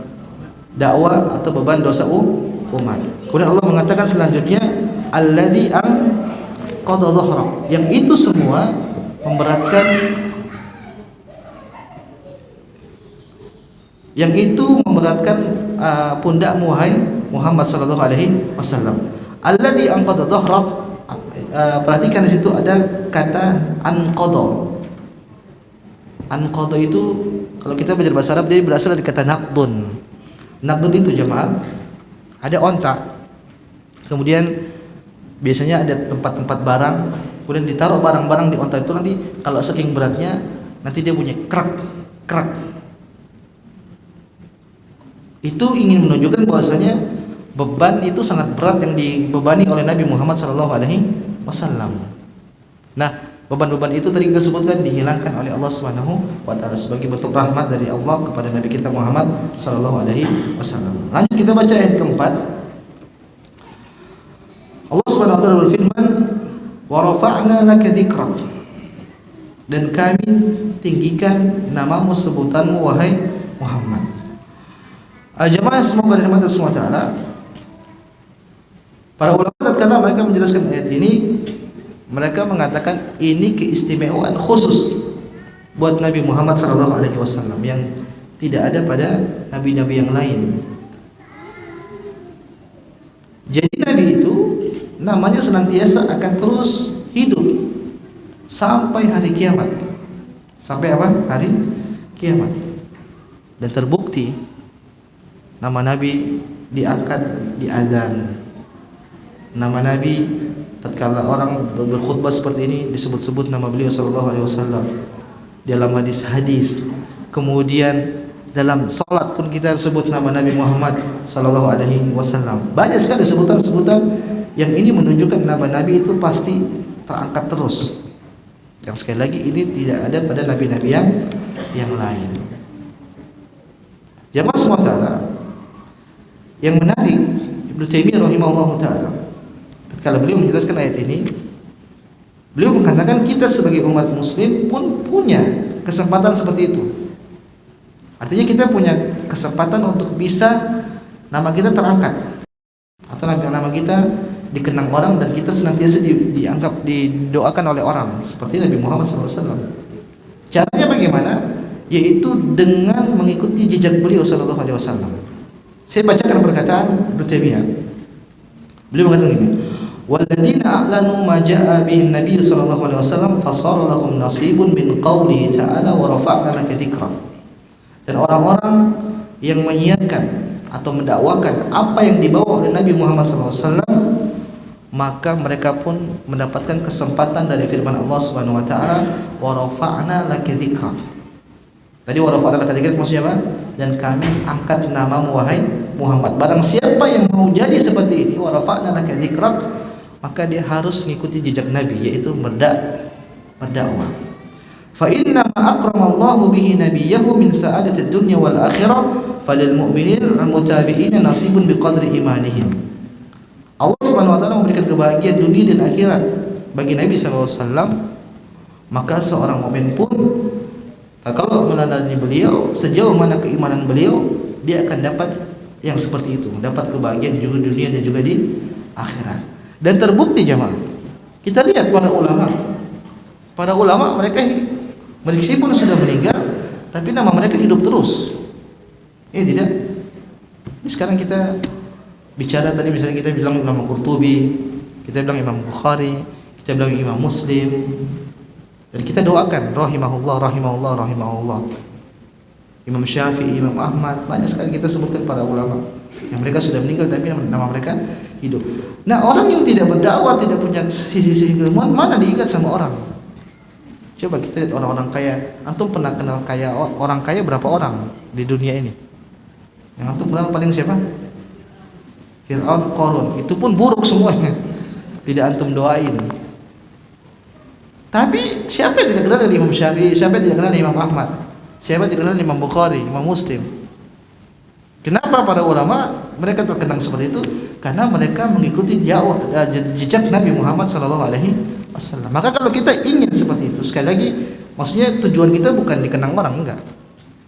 dakwah, atau beban dosa umat. Kemudian Allah mengatakan selanjutnya, alladzi anqadha dhahrak, yang itu semua memberatkan, pundakmu wahai Muhammad sallallahu alaihi wasallam. Alladzi anqadha dhahrak, perhatikan di situ ada kata anqadha. Anqadha itu kalau kita belajar bahasa Arab dia berasal dari kata naqdun. Naqdun itu jemaah, ada onta, kemudian biasanya ada tempat-tempat barang, kemudian ditaruh barang-barang di onta itu, nanti kalau saking beratnya nanti dia bunyi krak. Itu ingin menunjukkan bahwasanya beban itu sangat berat yang dibebani oleh Nabi Muhammad SAW. Nah, beban-beban itu tadi kita sebutkan dihilangkan oleh Allah Subhanahu wa taala sebagai bentuk rahmat dari Allah kepada Nabi kita Muhammad SAW. Lanjut kita baca ayat keempat. Allah Subhanahu wa taala berfirman, "Wa rafa'na laka dzikrak." dan kami tinggikan namamu, sebutanmu wahai Muhammad. Jemaah yang semoga dirahmati Allah Subhanahu wa taala, para ulama tatkala mereka menjelaskan ayat ini, mereka mengatakan ini keistimewaan khusus buat Nabi Muhammad sallallahu alaihi wasallam yang tidak ada pada nabi-nabi yang lain. Jadi nabi itu namanya senantiasa akan terus hidup sampai hari kiamat. Sampai apa? Hari kiamat. Dan terbukti nama nabi diangkat di azan. Nama nabi tatkala orang berkhutbah seperti ini disebut-sebut nama beliau sallallahu alaihi wasallam dalam hadis-hadis. Kemudian dalam salat pun kita sebut nama Nabi Muhammad sallallahu alaihi wasallam. Banyak sekali sebutan-sebutan yang ini menunjukkan nama nabi itu pasti terangkat terus. Yang sekali lagi ini tidak ada pada nabi-nabi yang lain. Jamaah semua taala, yang menarik Ibnu Taimiyah rahimahullahu taala kalau beliau menjelaskan ayat ini, beliau mengatakan kita sebagai umat muslim pun punya kesempatan seperti itu. Artinya kita punya kesempatan untuk bisa nama kita terangkat atau nama kita dikenang orang dan kita senantiasa dianggap, didoakan oleh orang seperti Nabi Muhammad SAW. Caranya bagaimana? Yaitu dengan mengikuti jejak beliau SAW. Saya bacakan perkataan Ibnu Taimiyah. Beliau mengatakan ini, walladzina a'lanu ma ja'a bihi an-nabiy sallallahu alaihi wasallam fasara lahum nasibun min qawlihi ta'ala wa rafa'na laka dzikra. Dan orang-orang yang menyiarkan atau mendakwakan apa yang dibawa oleh Nabi Muhammad SAW, maka mereka pun mendapatkan kesempatan dari firman Allah Subhanahu wa taala, wa rafa'na laka dzikra. Tadi wa rafa'na laka dzikra maksudnya apa? Dan kami angkat namamu wahai Muhammad. Barang siapa yang mau jadi seperti ini, wa rafa'na laka dzikra, maka dia harus mengikuti jejak Nabi, yaitu berdakwah. Fa inna ma akramallahu bihi nabiyahu min sa'adatid dunya wal akhirah falil mu'minin al mutabi'ina nasibun biqadri imanihim. Allah Subhanahu wa taala memberikan kebahagiaan dunia dan akhirat bagi Nabi sallallahu alaihi wasallam, maka seorang mukmin pun kalau meneladani beliau sejauh mana keimanan beliau, dia akan dapat yang seperti itu, dapat kebahagiaan di dunia dan juga di akhirat. Dan terbukti jemaah, kita lihat para ulama mereka meskipun sudah meninggal, tapi nama mereka hidup terus. Tidak. Ini sekarang kita bicara tadi misalnya kita bilang Imam Qurtubi, kita bilang Imam Bukhari, kita bilang Imam Muslim, dan kita doakan rahimahullah. Imam Syafi'i, Imam Ahmad, banyak sekali kita sebutkan para ulama yang mereka sudah meninggal tapi nama mereka hidup. Nah, orang yang tidak berdakwah, tidak punya sisi-sisi keilmuan, mana diingat sama orang? Coba kita lihat orang-orang kaya. Antum pernah kenal kaya orang kaya berapa orang di dunia ini? Yang antum kenal paling siapa? Fir'aun, Qarun. Itu pun buruk semuanya. Tidak antum doain. Tapi siapa yang tidak kenal dari Imam Syafi'i? Siapa yang tidak kenal dari Imam Ahmad? Siapa yang tidak kenal dari Imam Bukhari, Imam Muslim? Kenapa para ulama mereka terkenang seperti itu? Karena mereka mengikuti jejak Nabi Muhammad sallallahu alaihi wasallam. Maka kalau kita ingin seperti itu, sekali lagi, maksudnya tujuan kita bukan dikenang orang, enggak.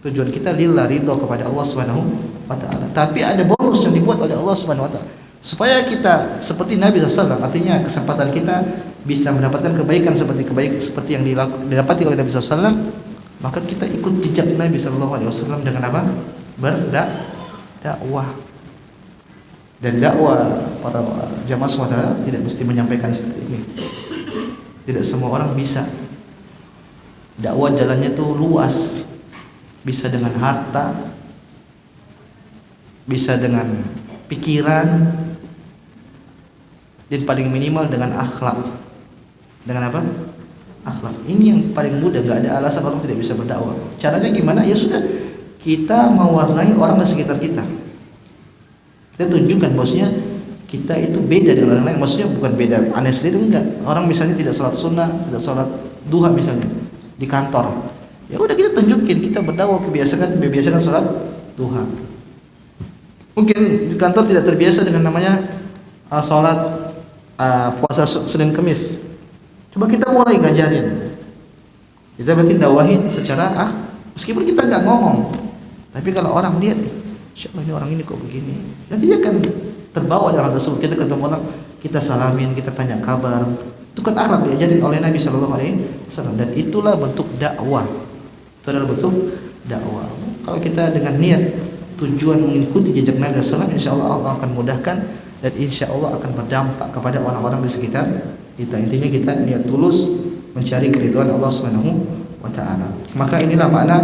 Tujuan kita lillah, ridho kepada Allah Subhanahu wa taala. Tapi ada bonus yang dibuat oleh Allah Subhanahu wa taala supaya kita seperti Nabi sallallahu alaihi wasallam. Artinya kesempatan kita bisa mendapatkan kebaikan seperti yang didapati oleh Nabi sallallahu alaihi wasallam, maka kita ikut jejak Nabi sallallahu alaihi wasallam dengan apa? Berdakwah. Dan dakwah para jamaah semua tidak mesti menyampaikan seperti ini. Tidak semua orang bisa. Dakwah jalannya tuh luas. Bisa dengan harta, bisa dengan pikiran, dan paling minimal dengan akhlak. Dengan apa? Akhlak. Ini yang paling mudah, enggak ada alasan orang tidak bisa berdakwah. Caranya gimana? Ya sudah, kita mewarnai orang di sekitar kita. Kita tunjukkan bahwasanya kita itu beda dengan orang lain. Maksudnya bukan beda aneh sendiri, enggak. Orang misalnya tidak sholat sunnah, tidak sholat duha misalnya di kantor, ya udah kita tunjukin, kita berdakwah, kebiasakan sholat duha. Mungkin di kantor tidak terbiasa dengan namanya sholat puasa Senin Kemis. Coba kita mulai ngajarin. Kita berarti dakwahin secara meskipun kita nggak ngomong, tapi kalau orang lihat, insya Allah ini orang ini kok begini, nanti dia akan terbawa dalam hal tersebut. Kita ketemu orang, kita salamin, kita tanya kabar, itu kan akhlak diajarin oleh Nabi Shallallahu Alaihi Wasallam, dan itulah bentuk dakwah. Itu adalah bentuk dakwah. Kalau kita dengan niat tujuan mengikuti jejak Nabi SAW, insya Allah Allah akan mudahkan, dan insya Allah akan berdampak kepada orang-orang di sekitar kita. Intinya kita niat tulus mencari keridhaan Allah Subhanahu wa taala. Maka inilah makna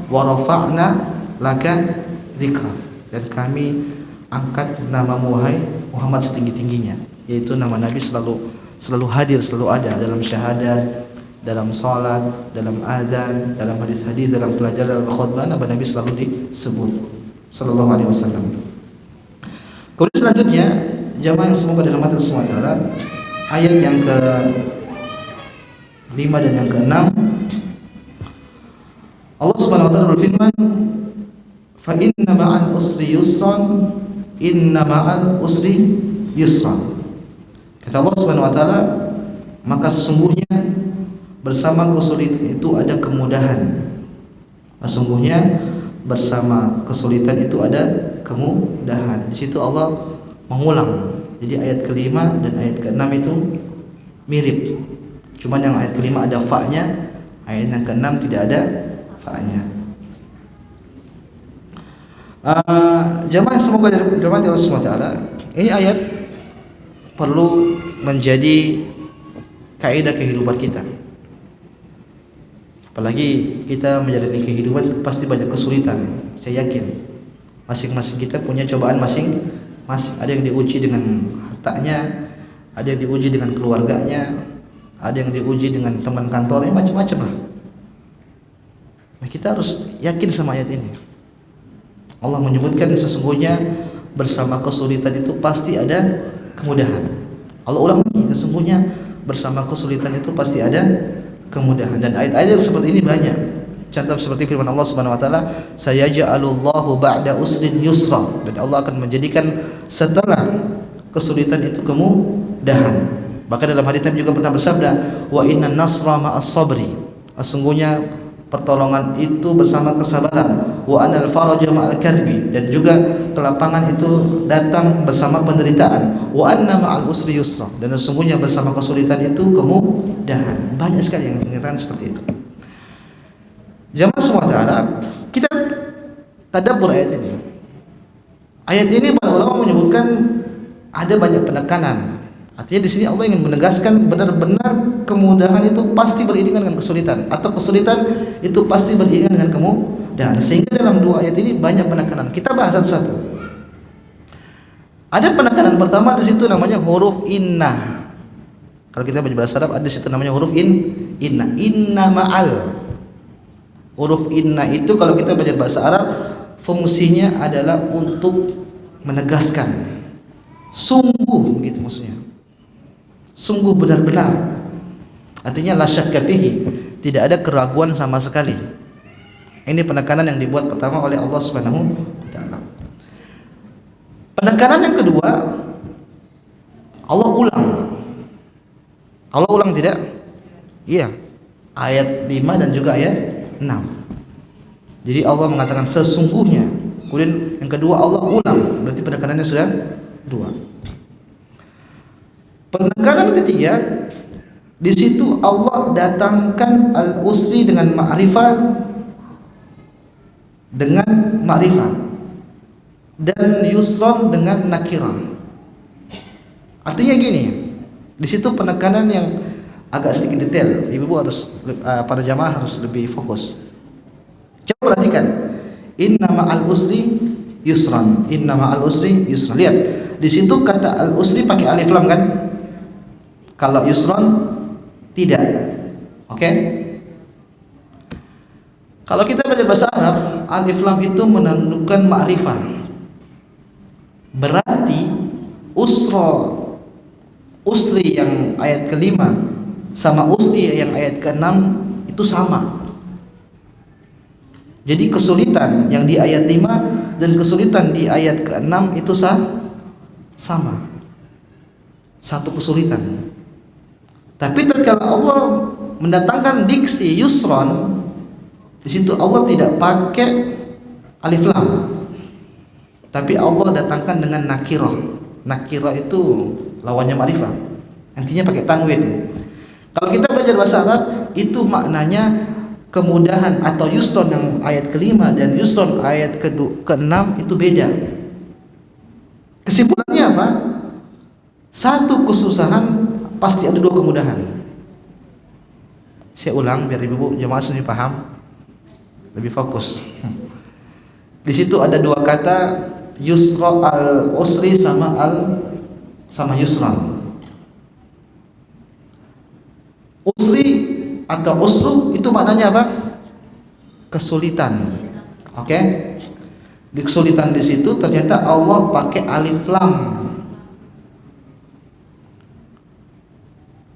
wa rafa'na laka dzikra, dan kami angkat namamu wahai Muhammad setinggi-tingginya, yaitu nama Nabi selalu hadir, selalu ada dalam syahadat, dalam salat, dalam adzan, dalam hadis-hadis, dalam pelajaran, dalam khutbah, nama Nabi selalu disebut sallallahu alaihi wasallam. Kemudian selanjutnya, jamaah yang semoga dirahmati Allah Subhanahu wa taala, ayat yang ke-5 dan yang ke-6, Allah Subhanahu wa taala berfirman, "Fa inna ma'al usri yusran, inna ma'al usri yusran." Kata Allah Subhanahu wa taala, maka sesungguhnya bersama kesulitan itu ada kemudahan. Sesungguhnya bersama kesulitan itu ada kemudahan. Di situ Allah mengulang. Jadi ayat ke-5 dan ayat ke-6 itu mirip. Cuman yang ayat ke-5 ada fa-nya, ayat yang ke-6 tidak ada fa-nya. Jamaah semoga dirahmati Allah Subhanahu wa taala, ini ayat perlu menjadi kaidah kehidupan kita. Apalagi kita menjalani kehidupan pasti banyak kesulitan. Saya yakin masing-masing kita punya cobaan masing-masing. Ada yang diuji dengan hartanya, ada yang diuji dengan keluarganya, ada yang diuji dengan teman kantornya, macam-macam lah. Nah, kita harus yakin sama ayat ini. Allah menyebutkan sesungguhnya bersama kesulitan itu pasti ada kemudahan. Allah ulang lagi, sesungguhnya bersama kesulitan itu pasti ada kemudahan. Dan ayat-ayat yang seperti ini banyak. Contoh seperti firman Allah Subhanahu wa taala, "Sayaj'alullahu ba'da usrin yusra." Dan Allah akan menjadikan setelah kesulitan itu kemudahan. Bahkan dalam hadis Nabi juga pernah bersabda, "Wa inna nasra ma'as sabri." Sesungguhnya pertolongan itu bersama kesabaran. Wa anal faraja ma'al karbi, dan juga kelapangan itu datang bersama penderitaan. Wa anna ma'al usri yusra, dan sesungguhnya bersama kesulitan itu kemudahan. Banyak sekali yang mengatakan seperti itu. Jamaah semua taala, kita tadabbur ayat ini. Ayat ini para ulama menyebutkan ada banyak penekanan. Artinya di sini Allah ingin menegaskan benar-benar kemudahan itu pasti beriringan dengan kesulitan, atau kesulitan itu pasti beriringan dengan kemudahan. Sehingga dalam dua ayat ini banyak penekanan. Kita bahas satu-satu. Ada penekanan pertama di situ namanya huruf inna. Kalau kita baca bahasa Arab ada di situ namanya huruf inna. Inna ma'al. Huruf inna itu kalau kita baca bahasa Arab fungsinya adalah untuk menegaskan. Sungguh gitu maksudnya. Sungguh benar-benar. Artinya la syakka fihi, tidak ada keraguan sama sekali. Ini penekanan yang dibuat pertama oleh Allah Subhanahu wa taala. Penekanan yang kedua, Allah ulang. Allah ulang tidak? Iya. Ayat 5 dan juga ayat 6. Jadi Allah mengatakan sesungguhnya. Kemudian yang kedua Allah ulang. Berarti penekanannya sudah 2. Penekanan ketiga, di situ Allah datangkan al-usri dengan ma'rifat, dan yusron dengan nakirah. Artinya gini, di situ penekanan yang agak sedikit detail. Ibu-ibu harus, para jamaah harus lebih fokus. Coba perhatikan, inna ma'al usri yusran, inna ma'al usri yusran. Lihat, di situ kata al-usri pakai alif lam kan? Kalau yusron tidak. Oke? Kalau kita belajar bahasa Arab, alif lam itu menunjukkan ma'rifah. Berarti usri yang ayat ke-5 sama usri yang ayat ke-6 itu sama. Jadi kesulitan yang di ayat 5 dan kesulitan di ayat ke-6 itu sama. Satu kesulitan. Tapi tatkala Allah mendatangkan diksi yusron, di situ Allah tidak pakai alif lam, tapi Allah datangkan dengan nakirah. Nakirah itu lawannya ma'rifah, artinya pakai tanwin. Kalau kita belajar bahasa Arab, itu maknanya kemudahan atau yusron yang ayat kelima dan yusron ayat keenam itu beda. Kesimpulannya apa? Satu kesusahan pasti ada dua kemudahan. Saya ulang biar ibu jemaah sini paham, lebih fokus. Di situ ada dua kata, yusra al-usri sama yusran. Usri atau usru itu maknanya apa? Kesulitan. Oke? Di kesulitan di situ ternyata Allah pakai alif lam.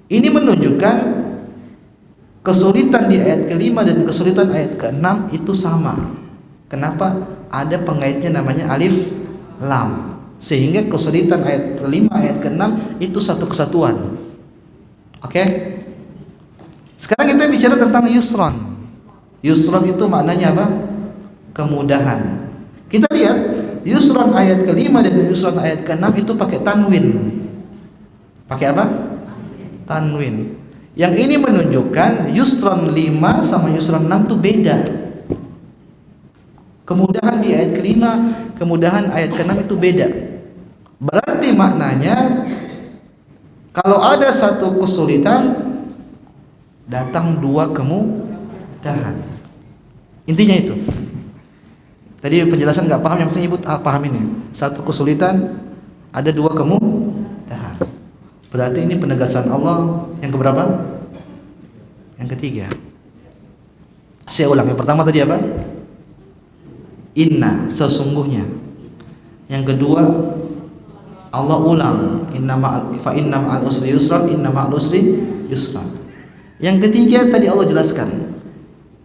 Ini menunjukkan kesulitan di ayat kelima dan kesulitan ayat keenam itu sama. Kenapa? Ada pengaitnya namanya alif lam, sehingga kesulitan ayat kelima ayat keenam itu satu kesatuan. Oke? Sekarang kita bicara tentang yusron. Yusron itu maknanya apa? Kemudahan. Kita lihat yusron ayat kelima dan yusron ayat keenam itu pakai tanwin. Pakai apa? Tanwin. Yang ini menunjukkan yusron 5 sama yusron 6 itu beda. Kemudahan di ayat kelima, kemudahan ayat keenam itu beda. Berarti maknanya kalau ada satu kesulitan, datang dua kemudahan. Intinya itu. Tadi penjelasan nggak paham, yang penting ibu paham ini. Satu kesulitan, ada dua kemudahan. Berarti ini penegasan Allah yang keberapa? Yang ketiga. Saya ulang. Yang pertama tadi apa? Inna, sesungguhnya. Yang kedua, Allah ulang, inna ma'al usri yusran, inna ma'al usri yusran. Yang ketiga tadi Allah jelaskan,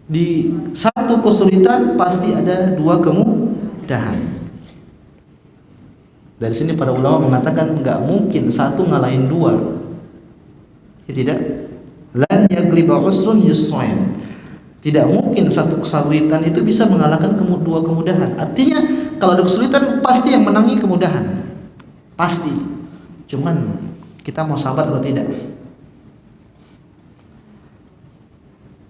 di satu kesulitan pasti ada dua kemudahan. Dari sini para ulama mengatakan nggak mungkin satu ngalahin dua. Ya tidak? Lan yagliba usrun yusrain. Tidak mungkin satu kesulitan itu bisa mengalahkan dua kemudahan. Artinya kalau ada kesulitan pasti yang menangi kemudahan. Pasti. Cuman kita mau sabar atau tidak?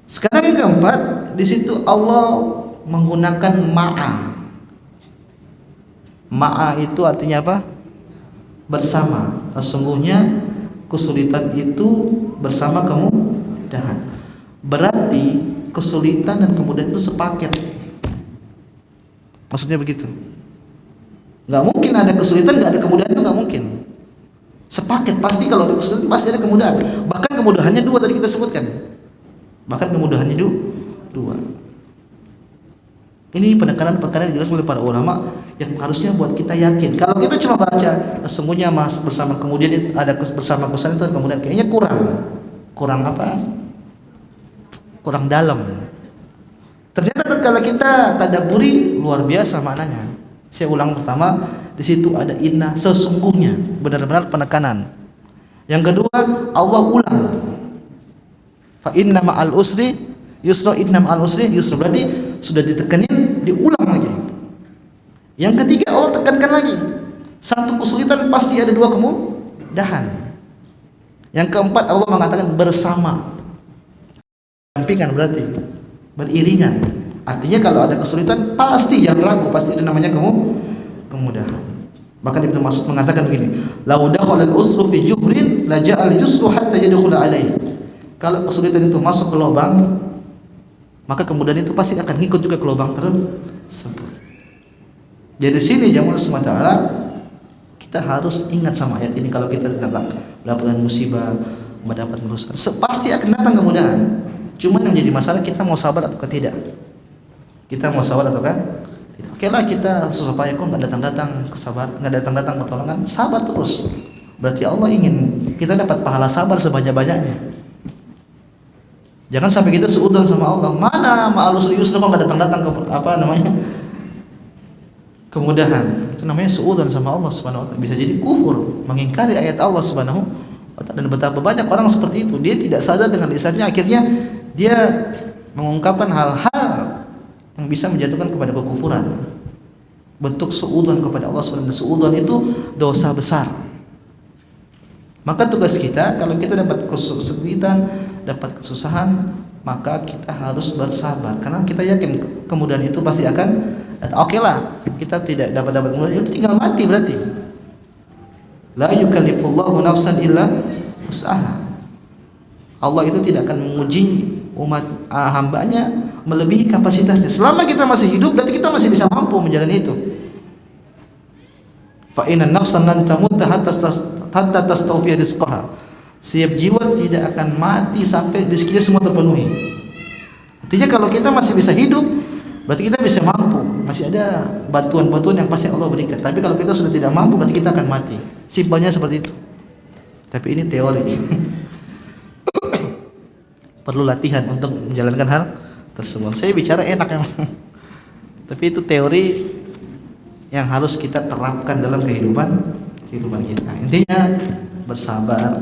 Sekarang yang keempat, di situ Allah menggunakan ma'a. Ma'a itu artinya apa? Bersama. Sesungguhnya kesulitan itu bersama kemudahan. Berarti kesulitan dan kemudahan itu sepaket. Maksudnya begitu. Nggak mungkin ada kesulitan nggak ada kemudahan, itu nggak mungkin. Sepaket, pasti kalau ada kesulitan pasti ada kemudahan. Bahkan kemudahannya dua tadi kita sebutkan. Bahkan kemudahannya dua. Ini penekanan-penekanan yang dijelaskan oleh para ulama yang harusnya buat kita yakin. Kalau kita cuma baca sesungguhnya mas bersama kemudian ada bersama kesulitan itu kemudian kayaknya kurang apa? Kurang dalam. Ternyata kalau kita tadabburi luar biasa maknanya. Saya ulang pertama, di situ ada inna, sesungguhnya, benar-benar penekanan. Yang kedua, Allah ulang. Fa inna ma'al usri yusra, inna ma'al usri yusra. Berarti sudah ditekanin, diulang lagi. Yang ketiga Allah tekankan lagi. Satu kesulitan pasti ada dua kemudahan. Yang keempat Allah mengatakan bersama. Dampingan berarti beriringan. Artinya kalau ada kesulitan pasti yang ragu pasti ada namanya kemudahan. Bahkan Ibnu Mas'ud mengatakan begini, "Lau dakhala al-usru fi juhrin la ja'al yusru hatta yadkhula alaihi." Kalau kesulitan itu masuk ke lubang, maka kemudahan itu pasti akan ngikut juga ke lubang tersebut. Jadi sini jamaah SWT kita harus ingat sama ayat ini. Kalau kita mendapatkan musibah, mendapatkan kesulitan, pasti akan datang kemudahan. Cuman yang jadi masalah kita mau sabar atau tidak. Kita mau sabar atau tidak? Oke lah kita supaya kok nggak datang-datang kesabar, nggak datang-datang pertolongan, sabar terus. Berarti Allah ingin kita dapat pahala sabar sebanyak-banyaknya. Jangan sampai kita seudon sama Allah. Mana ma'al usri yusra kok nggak datang-datang ke apa namanya? Kemudahan. Itu namanya seudon sama Allah Subhanahu wa taala. Bisa jadi kufur, mengingkari ayat Allah Subhanahu wa Dan betapa banyak orang seperti itu, dia tidak sadar dengan lisannya, akhirnya dia mengungkapkan hal-hal yang bisa menjatuhkan kepada kekufuran, bentuk suudzon kepada Allah SWT. Suudzon itu dosa besar. Maka tugas kita, kalau kita dapat kesulitan, dapat kesusahan, maka kita harus bersabar, karena kita yakin kemudahan itu pasti akan datang. Oke lah, kita tidak dapat kemudahan itu, tinggal mati berarti. La yukallifullahu nafsan illa wus'aha. Allah itu tidak akan menguji umat hambanya melebihi kapasitasnya. Selama kita masih hidup, berarti kita masih bisa mampu menjalani itu. Fa inna nafsan lan tamutta hatta tastawfiya rizqaha. Setiap jiwa tidak akan mati sampai rezekinya semua terpenuhi. Artinya kalau kita masih bisa hidup, berarti kita bisa mampu. Masih ada bantuan-bantuan yang pasti Allah berikan. Tapi kalau kita sudah tidak mampu, berarti kita akan mati. Simpelnya seperti itu. Tapi ini teori. Perlu latihan untuk menjalankan hal tersebut. Saya bicara enak yang tapi itu teori yang harus kita terapkan dalam kehidupan kita. Intinya bersabar.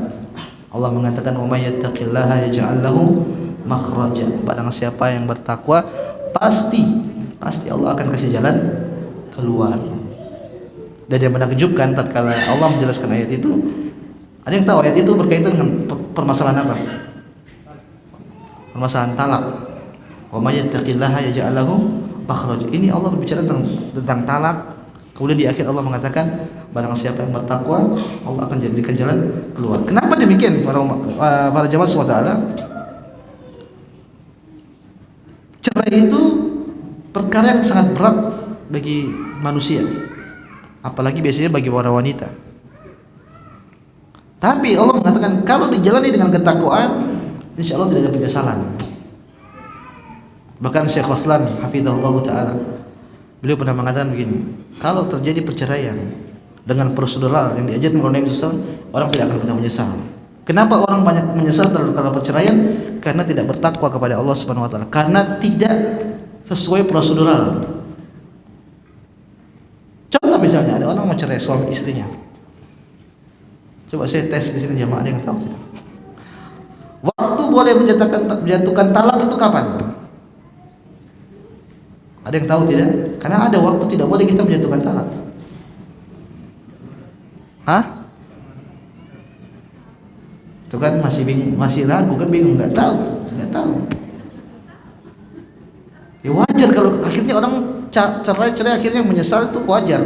Allah mengatakan, "Wa may yattaqillaha yaj'al lahu makhraja." Barang siapa yang bertakwa, pasti Allah akan kasih jalan keluar. Dan yang menakjubkan tatkala Allah menjelaskan ayat itu, ada yang tahu ayat itu berkaitan dengan permasalahan apa? Permasalahan talak. Wa may yattaqillaha yaj'al lahu makhraja. Ini Allah berbicara tentang talak. Kemudian di akhir Allah mengatakan, barang siapa yang bertakwa, Allah akan jadikan jalan keluar. Kenapa demikian para jamaah SWT? Cerai itu perkara yang sangat berat bagi manusia, apalagi biasanya bagi para wanita. Tapi Allah mengatakan kalau dijalani dengan ketakwaan, insya Allah tidak ada penyesalan. Bahkan Syekh Khoslan hafizahullah ta'ala, beliau pernah mengatakan begini, kalau terjadi perceraian dengan prosedural yang diajarkan oleh Nabi SAW, orang tidak akan pernah menyesal. Kenapa orang banyak menyesal kalau perceraian? Karena tidak bertakwa kepada Allah Subhanahu wa taala, karena tidak sesuai prosedural. Contoh misalnya ada orang mau cerai suami istrinya. Coba saya tes di sini jamaah, ada yang tahu tidak? Waktu boleh menjatuhkan talak itu kapan? Ada yang tahu tidak? Karena ada waktu tidak boleh kita menjatuhkan talak. Hah? Itu kan masih bingung, masih ragu kan, bingung, nggak tahu. Ya wajar kalau akhirnya orang cerai akhirnya menyesal, itu wajar.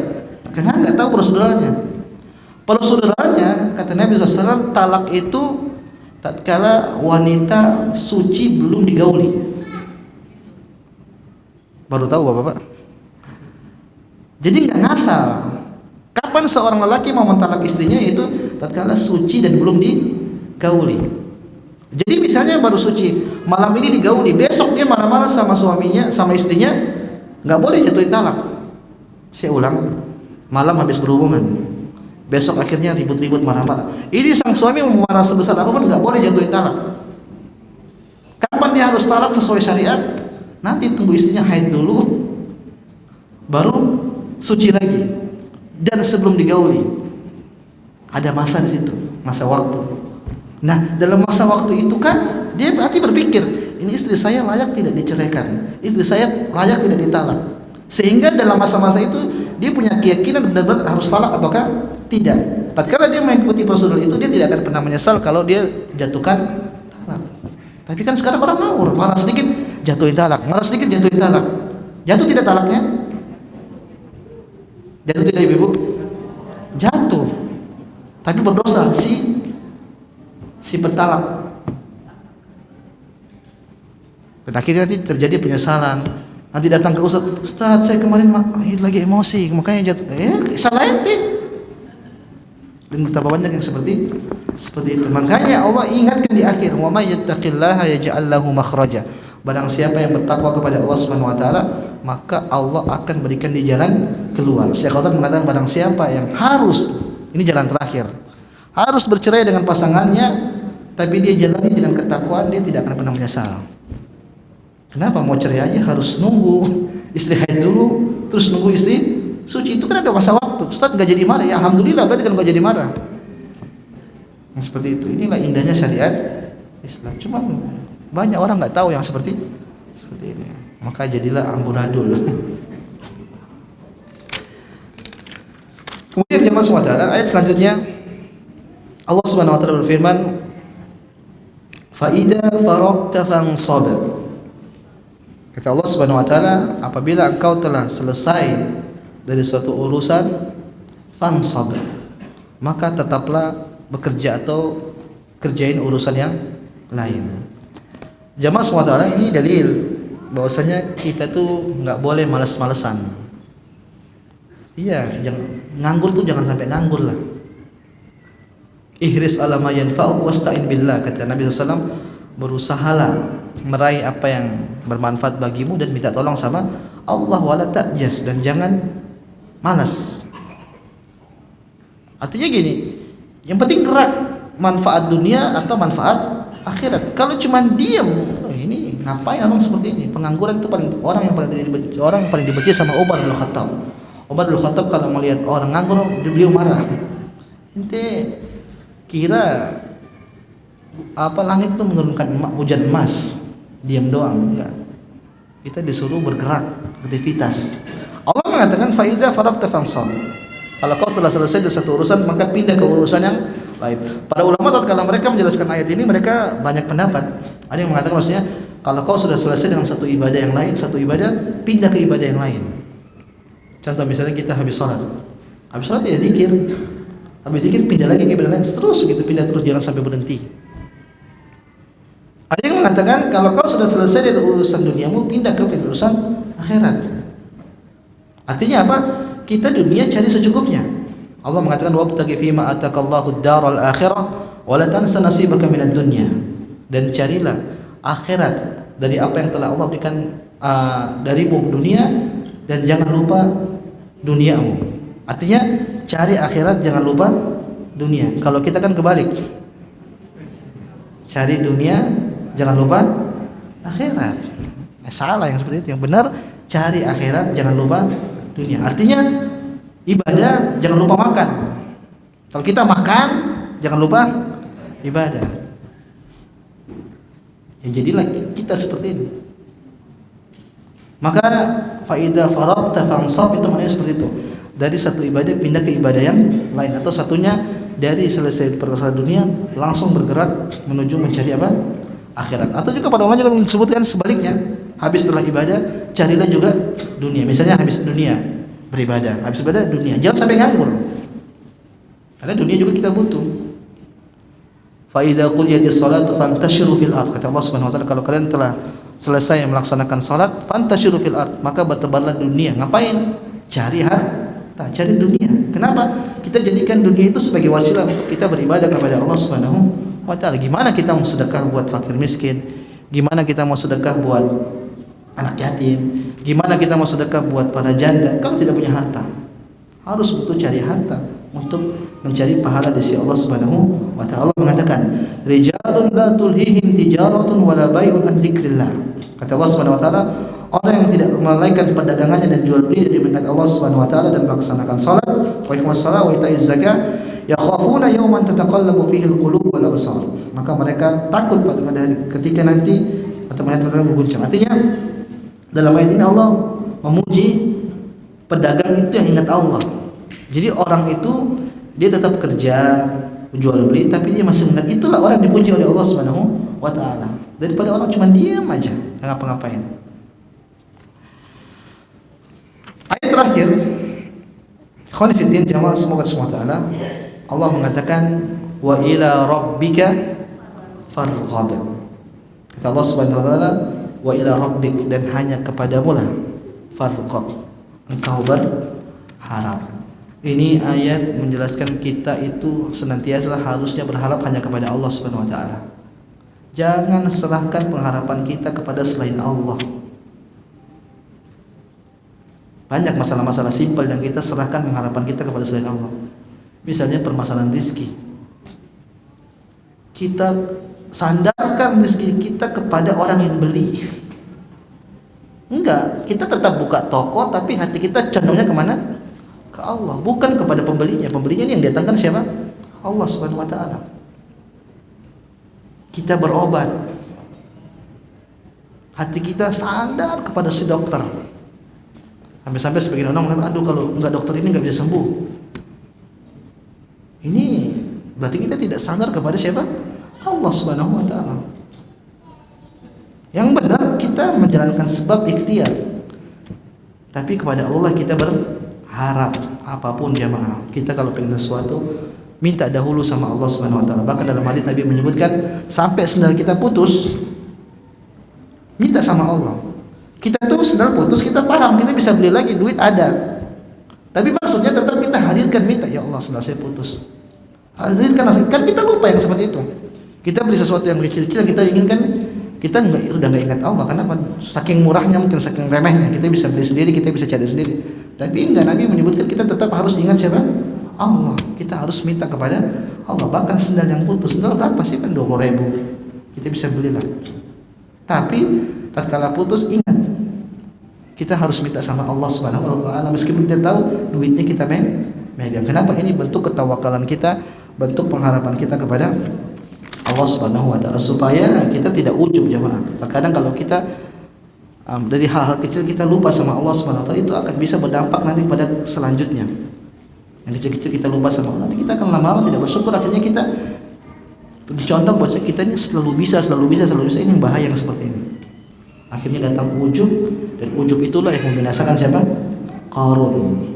Karena nggak tahu proseduralnya. Proseduralnya kata Nabi SAW, talak itu tatkala wanita suci belum digauli. Baru tahu bapak-bapak. Jadi nggak ngasal. Kapan seorang lelaki mau mentalak istrinya, itu tatkala suci dan belum digauli. Jadi misalnya baru suci, malam ini digauli, besok dia marah-marah sama suaminya, sama istrinya, nggak boleh jatuhin talak. Saya ulang, malam habis berhubungan, besok akhirnya ribut-ribut marah-marah. Ini sang suami mau marah sebesar apapun, nggak boleh jatuhin talak. Kapan dia harus talak sesuai syariat? Nanti tunggu istrinya haid dulu, baru suci lagi. Dan sebelum digauli, ada masa di situ, masa waktu. Nah, dalam masa waktu itu kan dia berarti berpikir, ini istri saya layak tidak diceraikan, istri saya layak tidak ditalak. Sehingga dalam masa-masa itu dia punya keyakinan benar-benar harus talak ataukah tidak. Tatkala dia mengikuti prosedur itu, dia tidak akan pernah menyesal kalau dia jatuhkan talak. Tapi kan sekarang orang ngawur, malah sedikit jatuhin talak, malah sedikit jatuhin talak. Jatuh tidak talaknya? Jatuh tidak ibu? Jatuh. Tapi berdosa si pentalak. Dan akhirnya nanti terjadi penyesalan. Nanti datang ke Ustaz, saya kemarin lagi emosi, makanya jatuh. Salah ente. Dan betapa banyak yang seperti itu. Makanya Allah ingatkan di akhir, wa may yattaqillaha yaj'al lahu makhraja. Barang siapa yang bertakwa kepada Allah Subhanahu wa taala, maka Allah akan berikan di jalan keluar. Syekh Khawthar mengatakan, barang siapa yang harus, ini jalan terakhir, harus bercerai dengan pasangannya, tapi dia jalani dengan ketakwaan, dia tidak akan pernah menyesal. Kenapa mau cerai aja harus nunggu istri haid dulu, terus nunggu istri suci? Itu kan ada masa waktu. Ustaz nggak jadi marah, ya alhamdulillah, berarti kan nggak jadi marah. Seperti itu. Inilah indahnya syariat Islam. Cuma banyak orang nggak tahu yang seperti ini. Maka jadilah amburadul. Kemudian jemaah SWT, ayat selanjutnya Allah Subhanahu wa taala berfirman, "Fa idza faragta fansab." Kata Allah Subhanahu wa taala, apabila engkau telah selesai dari suatu urusan, fansab, maka tetaplah bekerja atau kerjain urusan yang lain. Jamaah SWT, ini dalil bahwasanya kita tuh nggak boleh malas-malesan. Iya, nganggur tuh jangan sampai nganggur lah. Ihris ala ma yanfa'uk wasta'in billah, kata Nabi SAW, berusahalah meraih apa yang bermanfaat bagimu dan minta tolong sama Allah, wala ta'jas, dan jangan malas. Artinya gini, yang penting gerak, manfaat dunia atau manfaat akhirat. Kalau cuma diam, ini ngapain orang seperti ini? Pengangguran itu orang yang paling dibenci sama Umar bin Khattab. Umar bin Khattab kalau melihat orang nganggur, beliau marah. Ente kira apa langit itu menurunkan hujan emas, diam doang? Enggak. Kita disuruh bergerak, aktivitas. Allah mengatakan fa idza faragta fansab. Kalau kau telah selesai dari satu urusan, maka pindah ke urusan yang lain. Para ulama tatkala mereka menjelaskan ayat ini, mereka banyak pendapat. Ada yang mengatakan maksudnya kalau kau sudah selesai dengan satu ibadah yang lain, satu ibadah, pindah ke ibadah yang lain. Contoh misalnya kita habis sholat ya zikir, habis zikir pindah lagi ke ibadah lain, terus begitu, pindah terus, jangan sampai berhenti. Ada yang mengatakan kalau kau sudah selesai dari urusan duniamu, pindah ke urusan akhirat. Artinya apa? Kita dunia cari secukupnya. Allah mengatakan wabtaghi fima atakallahu ad-daral akhirah wa la tansa nasibaka minad dunya, dan carilah akhirat dari apa yang telah Allah berikan darimu dunia, dan jangan lupa duniamu. Artinya cari akhirat, jangan lupa dunia. Kalau kita kan kebalik, cari dunia, jangan lupa akhirat. Salah yang seperti itu. Yang benar cari akhirat, jangan lupa dunia. Artinya ibadah, jangan lupa makan. Kalau kita makan, jangan lupa ibadah. Ya jadilah kita seperti ini. Maka faida faragta fansab, itu maknanya seperti itu. Dari satu ibadah pindah ke ibadah yang lain, atau satunya dari selesai perkara dunia langsung bergerak menuju mencari apa? Akhirat. Atau juga pada umumnya juga disebutkan sebaliknya, habis setelah ibadah carilah juga dunia. Misalnya habis dunia beribadah, habis ibadah dunia, jangan sampai nganggur. Karena dunia juga kita butuh. Fa idza qudiyatis salatu fantashiru fil ard, kata Allah Subhanahu wa taala, kalau kalian telah selesai melaksanakan salat, fantashiru fil ard, maka bertebarlah dunia. Ngapain? Cari harta, cari dunia. Kenapa? Kita jadikan dunia itu sebagai wasilah untuk kita beribadah kepada Allah Subhanahu wa taala. Gimana kita mau sedekah buat fakir miskin? Gimana kita mau sedekah buat anak yatim? Gimana kita mau sedekah buat para janda kalau tidak punya harta? Harus butuh cari harta untuk mencari pahala di sisi Allah Subhanahu wa taala. Allah mengatakan, "Rijalun la tulhihim tijaratun wala bai'un an dzikrillah." Kata Allah Subhanahu wa taala, orang yang tidak melalaikan perdagangannya dan jual beli dari mengingat Allah Subhanahu wa taala dan melaksanakan salat, wa iqamus shalah wa ita'iz zakat, yakhafuna yawman tataqallabu fihi alqulub wal absar. Maka mereka takut pada hari ketika nanti atau melihat mereka berguncang. Artinya dalam ayat ini Allah memuji pedagang itu yang ingat Allah. Jadi orang itu dia tetap kerja, jual beli, tapi dia masih mengingat. Itulah orang yang dipuji oleh Allah Subhanahu wa taala. Daripada orang cuma diam aja, enggak ngapa-ngapain. Ayat terakhir, ikhwan fillah jamaah semoga semua taala, Allah mengatakan wa ila rabbika farghab. Kata Allah Subhanahu wa taala, wa ila rabbik, dan hanya kepadamu lah farghab, engkau berharap. Ini ayat menjelaskan kita itu senantiasa harusnya berharap hanya kepada Allah Subhanahu wa taala. Jangan serahkan pengharapan kita kepada selain Allah. Banyak masalah-masalah simpel yang kita serahkan pengharapan kita kepada selain Allah. Misalnya permasalahan rezeki. Kita sandarkan rezeki kita kepada orang yang beli. Enggak, kita tetap buka toko tapi hati kita condongnya kemana? Ke Allah, bukan kepada pembelinya. Pembelinya ini yang datangkan siapa? Allah Subhanahu wa taala. kita berobat, hati kita sandar kepada si dokter. Sampai-sampai sebagian orang mengatakan, aduh kalau enggak dokter ini enggak bisa sembuh. Ini berarti kita tidak sandar kepada siapa? Allah Subhanahu wa taala. Yang benar kita menjalankan sebab ikhtiar, tapi kepada Allah kita berharap. Apapun jamaah, kita kalau pengen sesuatu minta dahulu sama Allah Subhanahu wa taala. Bahkan dalam hadis Nabi menyebutkan sampai sendal kita putus, minta sama Allah. Kita tuh sendal putus, kita paham, kita bisa beli lagi, duit ada. Tapi maksudnya tetap kita hadirkan, minta, ya Allah sendal saya putus. Hadirkan, kan kita lupa yang seperti itu. Kita beli sesuatu yang kecil-kecil yang kita inginkan, kita sudah nggak ingat Allah. Kenapa? Saking murahnya, mungkin saking remehnya, kita bisa beli sendiri, kita bisa cari sendiri. Tapi enggak, Nabi menyebutkan kita tetap harus ingat siapa? Allah. Kita harus minta kepada Allah. Bahkan sendal yang putus, sendal berapa sih? Kan 20.000, kita bisa belilah. Tapi tatkala putus, ingat kita harus minta sama Allah Subhanahu wa taala, meskipun kita tahu duitnya kita megang. Kenapa? Ini bentuk ketawakalan kita, bentuk pengharapan kita kepada Allah Subhanahu wa taala, supaya kita tidak ujub jemaah. Terkadang kalau kita dari hal-hal kecil kita lupa sama Allah Subhanahu wa taala, itu akan bisa berdampak nanti pada selanjutnya. Yang kecil-kecil kita lupa sama Allah, nanti kita akan lama-lama tidak bersyukur, akhirnya kita condong bahwa kita ini selalu bisa. Ini yang bahaya yang seperti ini. Akhirnya datang ujub, dan ujub itulah yang membinasakan siapa? Qarun.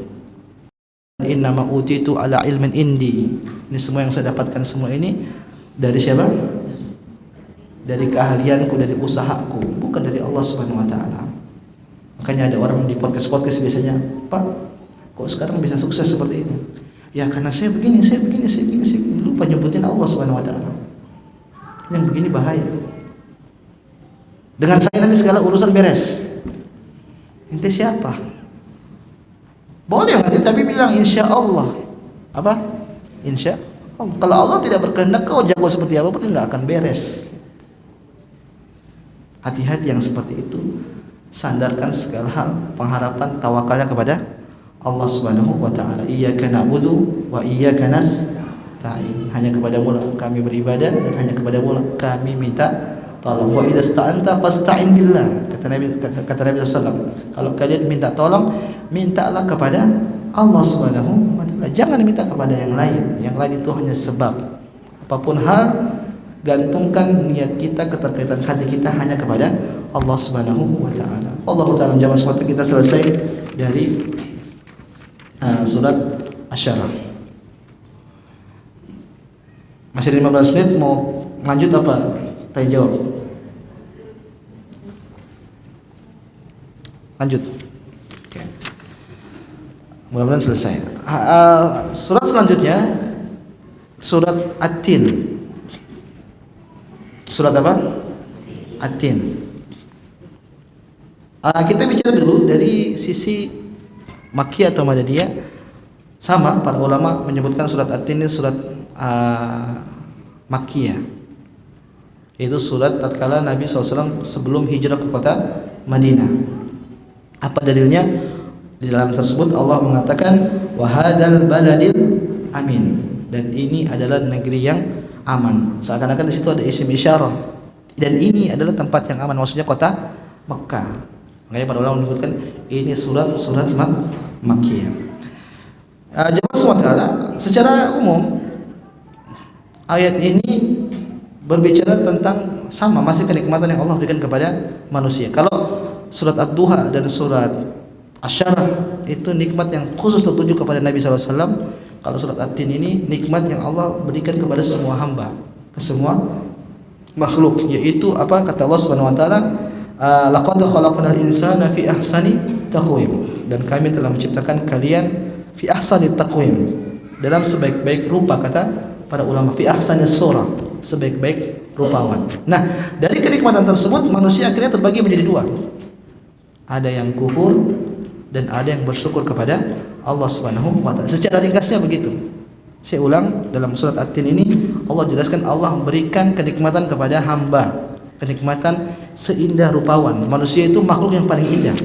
Innama utitu ala ilmin indi. Ini semua yang saya dapatkan semua ini dari siapa? Dari keahlianku, dari usahaku, bukan dari Allah Subhanahu wa taala. Makanya ada orang di podcast biasanya, Pak, kok sekarang bisa sukses seperti ini? Ya karena saya begini. Lupa nyebutin Allah Subhanahu wa taala. Yang begini bahaya. Dengan saya nanti segala urusan beres. Ente siapa? Boleh nanti, tapi bilang insya Allah. Apa? Insya Allah. Kalau Allah tidak berkehendak kau jago seperti apa pun nggak akan beres. Hati-hati yang seperti itu. Sandarkan segala hal, pengharapan, tawakalnya kepada Allah Subhanahu wa taala. Iyyaka na'budu wa iyyaka nasta'in. Hanya kepadamu kami beribadah dan hanya kepadamu kami minta tolong. Wa idza sta'anta fasta'in billah. Kata Nabi sallallahu, kalau kalian minta tolong, mintalah kepada Allah Subhanahu wa taala. Jangan minta kepada yang lain. Yang lain itu hanya sebab. Apapun hal, gantungkan niat kita, keterkaitan hati kita hanya kepada Allah Subhanahu wa taala. Allahu taala menjawab semata. Kita selesai dari surat Asy-Syarah. Masih 15 menit, mau lanjut apa? Tanya jawab. Lanjut. Oke. Mudah-mudahan selesai. Surat selanjutnya surat At-Tin. Surat apa? At-Tin. Kita bicara dulu dari sisi Makkiyah atau Madaniyah. Sama, para ulama menyebutkan surat At-Tin ini surat Makkiyah. Itu surat tatkala Nabi SAW sebelum hijrah ke kota Madinah. Apa dalilnya? Di dalam tersebut Allah mengatakan wa hadzal baladil amin, dan ini adalah negeri yang aman. Seakan-akan di situ ada isim isyarah, dan ini adalah tempat yang aman, maksudnya kota Mekah. Makanya para ulama menyebutkan ini surat Makkiyah. Jemaah SWT, secara umum ayat ini berbicara tentang sama, masih kenikmatan yang Allah berikan kepada manusia. Kalau surat Ad-Duha dan surat Asy-Syarah itu nikmat yang khusus tertuju kepada Nabi SAW. Kalau surat At-Tin ini nikmat yang Allah berikan kepada semua hamba, ke semua makhluk, yaitu apa kata Allah Subhanahu wa taala, laqad khalaqnal insana fi ahsani taqwim, dan kami telah menciptakan kalian fi ahsani taqwim, dalam sebaik-baik rupa, kata para ulama, fi ahsani surah, sebaik-baik rupawan. Nah, dari kenikmatan tersebut manusia akhirnya terbagi menjadi dua. Ada yang kufur dan ada yang bersyukur kepada Allah Subhanahu wa taala. Secara ringkasnya begitu. Saya ulang, dalam surat At-Tin ini Allah jelaskan Allah memberikan kenikmatan kepada hamba, kenikmatan seindah rupawan. Manusia itu makhluk yang paling indah.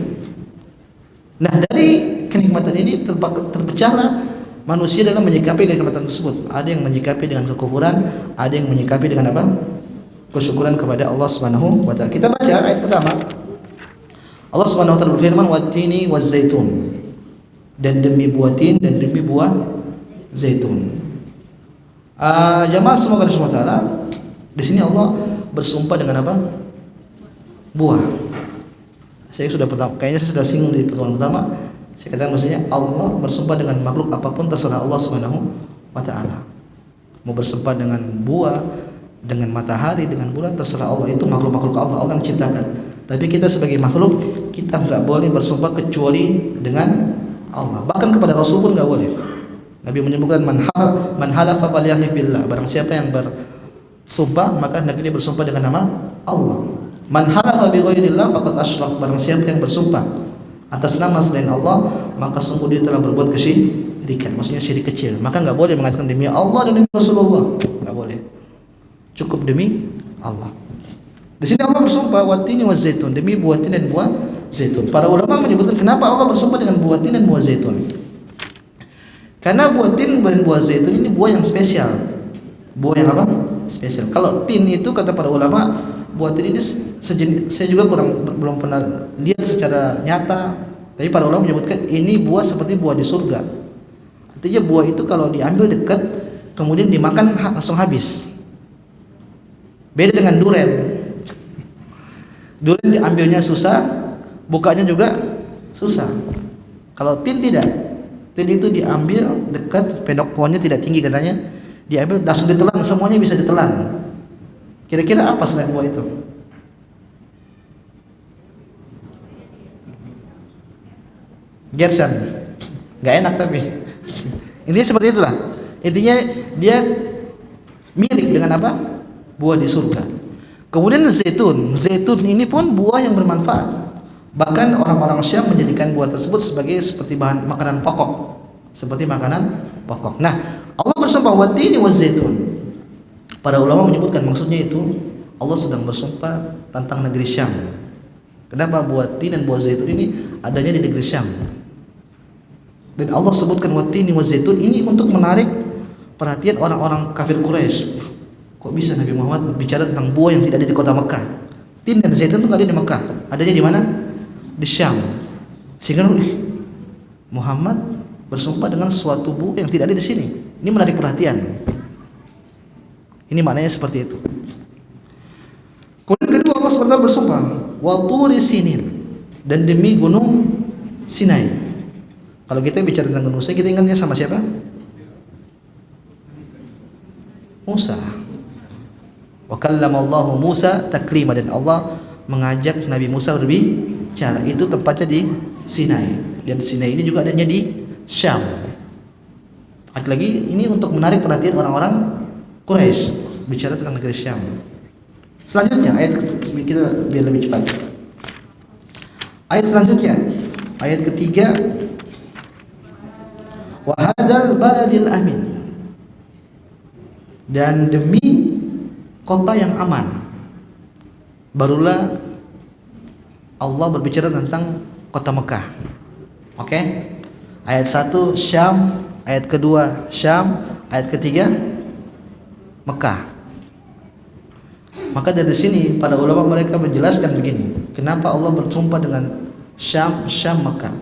Nah, dari kenikmatan ini terpecahlah manusia dalam menyikapi kenikmatan tersebut. Ada yang menyikapi dengan kekufuran, ada yang menyikapi dengan apa? kesyukuran kepada Allah Subhanahu wa taala. Kita baca ayat pertama. Allah Subhanahu wa taala berfirman, "Wat-tini waz-zaitun." Dan demi buah tin dan demi buah zaitun. Jamaah semoga Allah Subhanahu wa taala, di sini Allah bersumpah dengan apa? Buah. Saya sudah kayaknya saya sudah singgung di pertemuan pertama. Saya katakan maksudnya Allah bersumpah dengan makhluk apapun terserah Allah Subhanahu wa taala. Mau bersumpah dengan buah, dengan matahari, dengan bulan, terserah Allah. Itu makhluk-makhluk Allah, Allah yang menciptakan. Tapi kita sebagai makhluk, kita enggak boleh bersumpah kecuali dengan Allah. Bahkan kepada Rasul pun enggak boleh. Nabi menyebutkan man halafa falyahlif billah. Barang siapa yang bersumpah, maka hendaknya dia bersumpah dengan nama Allah. Man halafa bi ghairillah faqad asyrak. Barang siapa yang bersumpah atas nama selain Allah, maka sungguh dia telah berbuat kesyirikan. Maksudnya syirik kecil. Maka enggak boleh mengatakan demi Allah dan demi Rasulullah. Enggak boleh. Cukup demi Allah. Di sini Allah bersumpah wat-tini waz-zaitun, demi buah tin dan buah zaitun. Para ulama menyebutkan kenapa Allah bersumpah dengan buah tin dan buah zaitun. Karena buah tin dan buah zaitun ini buah yang spesial. Buah yang apa? Spesial. Kalau tin itu kata para ulama, buah tin ini sejenis, saya juga belum pernah lihat secara nyata, tapi para ulama menyebutkan ini buah seperti buah di surga. Artinya buah itu kalau diambil dekat kemudian dimakan langsung habis. Beda dengan durian. Durian diambilnya susah, bukanya juga susah. Kalau tin tidak. Tin itu diambil dekat, pendok pohonnya tidak tinggi katanya, diambil langsung ditelan, semuanya bisa ditelan. Kira-kira apa selain buah itu? Gersan. Gak enak tapi. Intinya seperti itulah. Intinya dia mirip dengan apa? Buah di surga. Kemudian zaitun. Zaitun ini pun buah yang bermanfaat. Bahkan orang-orang Syam menjadikan buah tersebut seperti bahan makanan pokok. Seperti makanan pokok. Nah, Allah bersumpah wat-tini waz-zaitun. Para ulama menyebutkan maksudnya itu Allah sedang bersumpah tentang negeri Syam. Kenapa buah tin dan buah zaitun ini adanya di negeri Syam? Dan Allah sebutkan wat-tini waz-zaitun ini untuk menarik perhatian orang-orang kafir Quraisy. Kok bisa Nabi Muhammad bicara tentang buah yang tidak ada di kota Mekah? Tin dan zaitun itu ada di Mekah. Adanya di mana? Di Syam. Sehingga Muhammad bersumpah dengan suatu buah yang tidak ada di sini. Ini menarik perhatian. Ini maknanya seperti itu. Kemudian kedua Allah SWT bersumpah wa turi sinin, dan demi gunung Sinai. Kalau kita bicara tentang gunung Sinai, kita ingatnya sama siapa? Musa. Wa kallamallahu Musa taklima, dan Allah mengajak Nabi Musa berbicara. Itu tempatnya di Sinai. Dan Sinai ini juga adanya di Syam. Lagi ini untuk menarik perhatian orang-orang Quraisy, bicara tentang negeri Syam. Selanjutnya ayat kita biar lebih cepat. Ayat selanjutnya, ayat ketiga, wa hadzal baladil amin, dan demi kota yang aman. Barulah Allah berbicara tentang kota Mekah. Oke? Ayat 1 Syam, ayat kedua Syam, ayat ketiga Mekah. Maka dari sini para ulama mereka menjelaskan begini, kenapa Allah bersumpah dengan Syam, Mekah.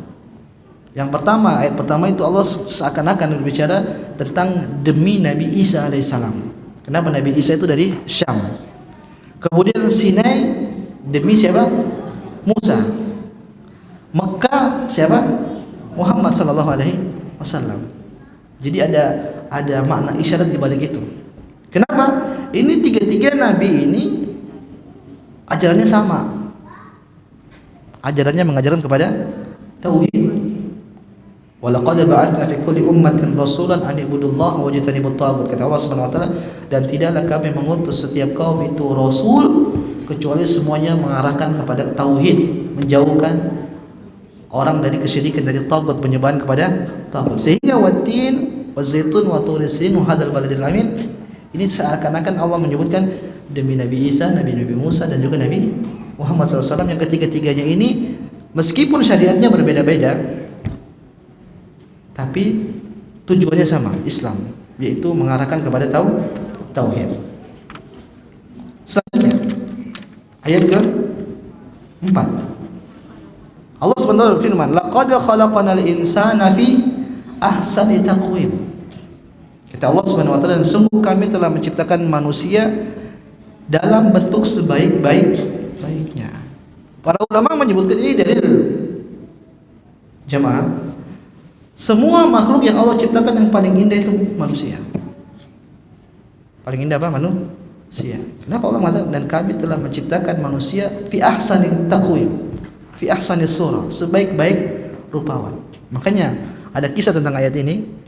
Yang pertama, ayat pertama itu Allah seakan-akan berbicara tentang demi Nabi Isa alaihissalam. Kenapa Nabi Isa itu dari Syam? Kemudian Sinai demi siapa? Musa. Mekah siapa? Muhammad sallallahu alaihi wasallam. Jadi ada makna isyarat di balik itu. Kenapa? Ini tiga-tiga nabi ini ajarannya sama. Ajarannya mengajarkan kepada tauhid. Wa laqad ba'atsna fi kulli ummatin rasulan an ibudullaha wa jtanibut taghut. Kata Allah Subhanahu wa taala, dan tidaklah kami mengutus setiap kaum itu rasul kecuali semuanya mengarahkan kepada tauhid, menjauhkan orang dari kesyirikan, dari tagut, penyembahan kepada tagut. Sehingga watin, wazaitun, waturi sinin, wahadal baladil amin, ini seakan-akan Allah menyebutkan demi Nabi Isa, Nabi Musa, dan juga Nabi Muhammad SAW, yang ketiga-tiganya ini meskipun syariatnya berbeda-beda, tapi tujuannya sama, Islam, yaitu mengarahkan kepada tauhid. Selanjutnya Ayat ke-4. Allah SWT berfirman, laqad khalaqnal insana fi ahsani taqwim. Kata Allah Subhanahu wa taala, dan sungguh kami telah menciptakan manusia dalam bentuk sebaik-baiknya. Para ulama menyebutkan ini dalil jamaah. Semua makhluk yang Allah ciptakan yang paling indah itu manusia. Paling indah apa? Manusia. Kenapa Allah mengatakan dan kami telah menciptakan manusia fi ahsani taqwim, fi ahsani surah, sebaik-baik rupawan. Makanya ada kisah tentang ayat ini.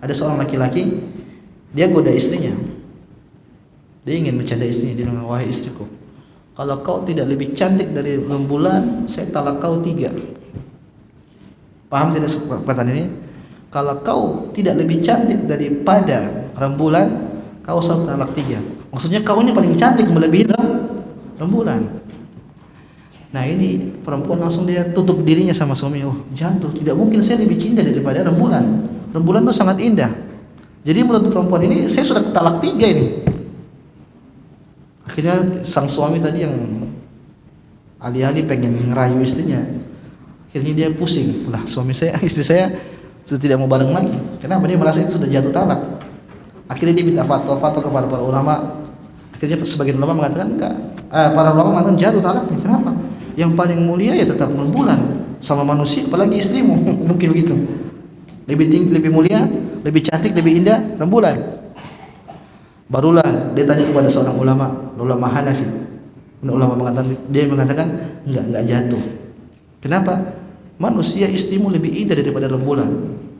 Ada seorang laki-laki, dia goda istrinya. Dia ingin mencanda istrinya. Dia bilang, wahai istriku, kalau kau tidak lebih cantik dari rembulan, saya talak kau 3. Paham tidak perkataan ini? Kalau kau tidak lebih cantik daripada rembulan, kau saya talak 3. Maksudnya kau ini paling cantik melebihi rembulan. Nah ini perempuan langsung dia tutup dirinya sama suami. Oh jatuh, tidak mungkin saya lebih cinta daripada rembulan. Rembulan itu sangat indah. Jadi menurut perempuan ini saya sudah talak 3 ini. Akhirnya sang suami tadi yang alih-alih pengen ngerayu istrinya, akhirnya dia pusing. Lah suami saya, istri saya sudah tidak mau bareng lagi. Kenapa? Dia merasa itu sudah jatuh talak. Akhirnya dia minta fatwa kepada para ulama. Akhirnya sebagian ulama mengatakan enggak. Para ulama mengatakan jatuh talaknya. Kenapa? Yang paling mulia ya tetap rembulan sama manusia, apalagi istrimu. Mungkin begitu. Lebih tinggi, lebih mulia, lebih cantik, lebih indah rembulan. Barulah dia tanya kepada seorang ulama Hanafi. Ulama mengatakan enggak jatuh. Kenapa? Manusia istrimu lebih indah daripada rembulan.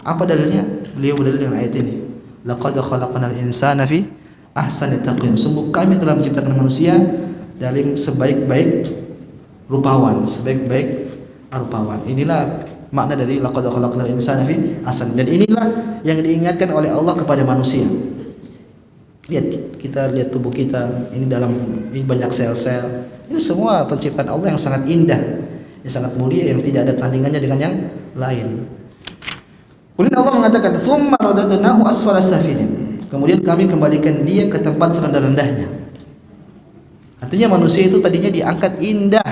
Apa dalilnya? Beliau berdalil dengan ayat ini. Laqad khalaqnal insana fi ahsani taqwim. Sungguh kami telah menciptakan manusia dalam sebaik-baik rupawan, sebaik-baik rupawan. Inilah makna dari laqad khalaqnal insana fi ahsani. Dan inilah yang diingatkan oleh Allah kepada manusia. Kita lihat tubuh kita, ini banyak sel-sel. Ini semua penciptaan Allah yang sangat indah, yang sangat mulia, yang tidak ada tandingannya dengan yang lain. Kemudian Allah mengatakan, "Tsumma radadnahu asfala safilin." Kemudian kami kembalikan dia ke tempat serendah-rendahnya. Artinya manusia itu tadinya diangkat indah,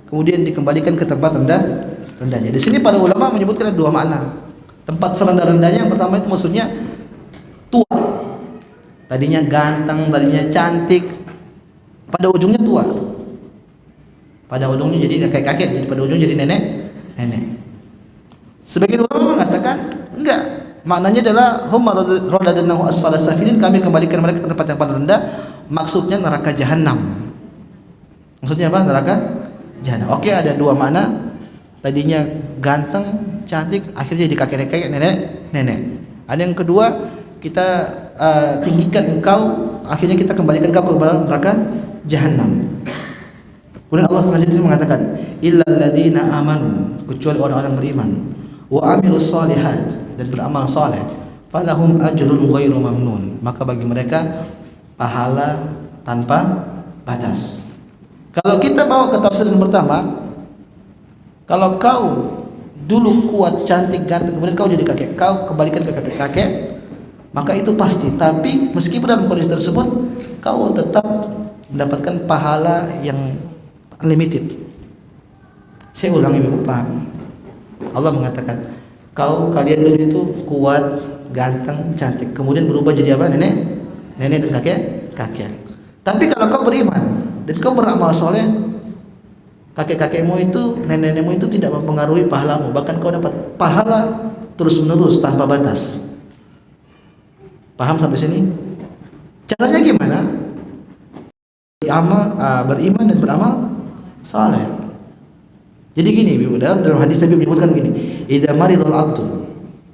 kemudian dikembalikan ke tempat rendahnya. Di sini para ulama menyebutkan ada 2 makna. Tempat serendah-rendahnya yang pertama itu maksudnya tua. Tadinya ganteng, tadinya cantik, pada ujungnya tua. Pada ujungnya jadi kakek-kakek, jadi pada ujungnya jadi nenek. Sebagian ulama mengatakan enggak. Maknanya adalah humma radadnahu asfala safilin, kami kembalikan mereka ke tempat yang paling rendah. Maksudnya neraka jahanam. Maksudnya apa? Neraka jahanam. Oke, ada 2 makna. Tadinya ganteng, cantik, akhirnya jadi kakek-kakek, nenek. Ada yang kedua, kita tinggikan engkau, akhirnya kita kembalikan engkau kepada neraka jahanam. Kemudian Allah selanjutnya mengatakan, illal ladzina amanu, kecuali orang-orang beriman, wa amilus solihat, dan beramal saleh, falahum ajrun ghairu mamnun, maka bagi mereka pahala tanpa batas. Kalau kita bawa ke tafsir yang pertama, kalau kau dulu kuat, cantik, ganteng, kemudian kau jadi kakek, kau kembalikan ke kakek-kakek, maka itu pasti. Tapi meskipun dalam kondisi tersebut, kau tetap mendapatkan pahala yang unlimited. Saya ulangi ibu paham. Allah mengatakan, kalian dulu itu kuat, ganteng, cantik, kemudian berubah jadi apa? Nenek dan kakek. Tapi kalau kau beriman dan kau beramal soleh, kakek-kakekmu itu, nenek-nenekmu itu tidak mempengaruhi pahalamu, bahkan kau dapat pahala terus menerus tanpa batas. Paham sampai sini? Caranya gimana? Beriman dan beramal saleh. Jadi gini, dalam hadis Nabi menyebutkan begini, idza maridul abdu,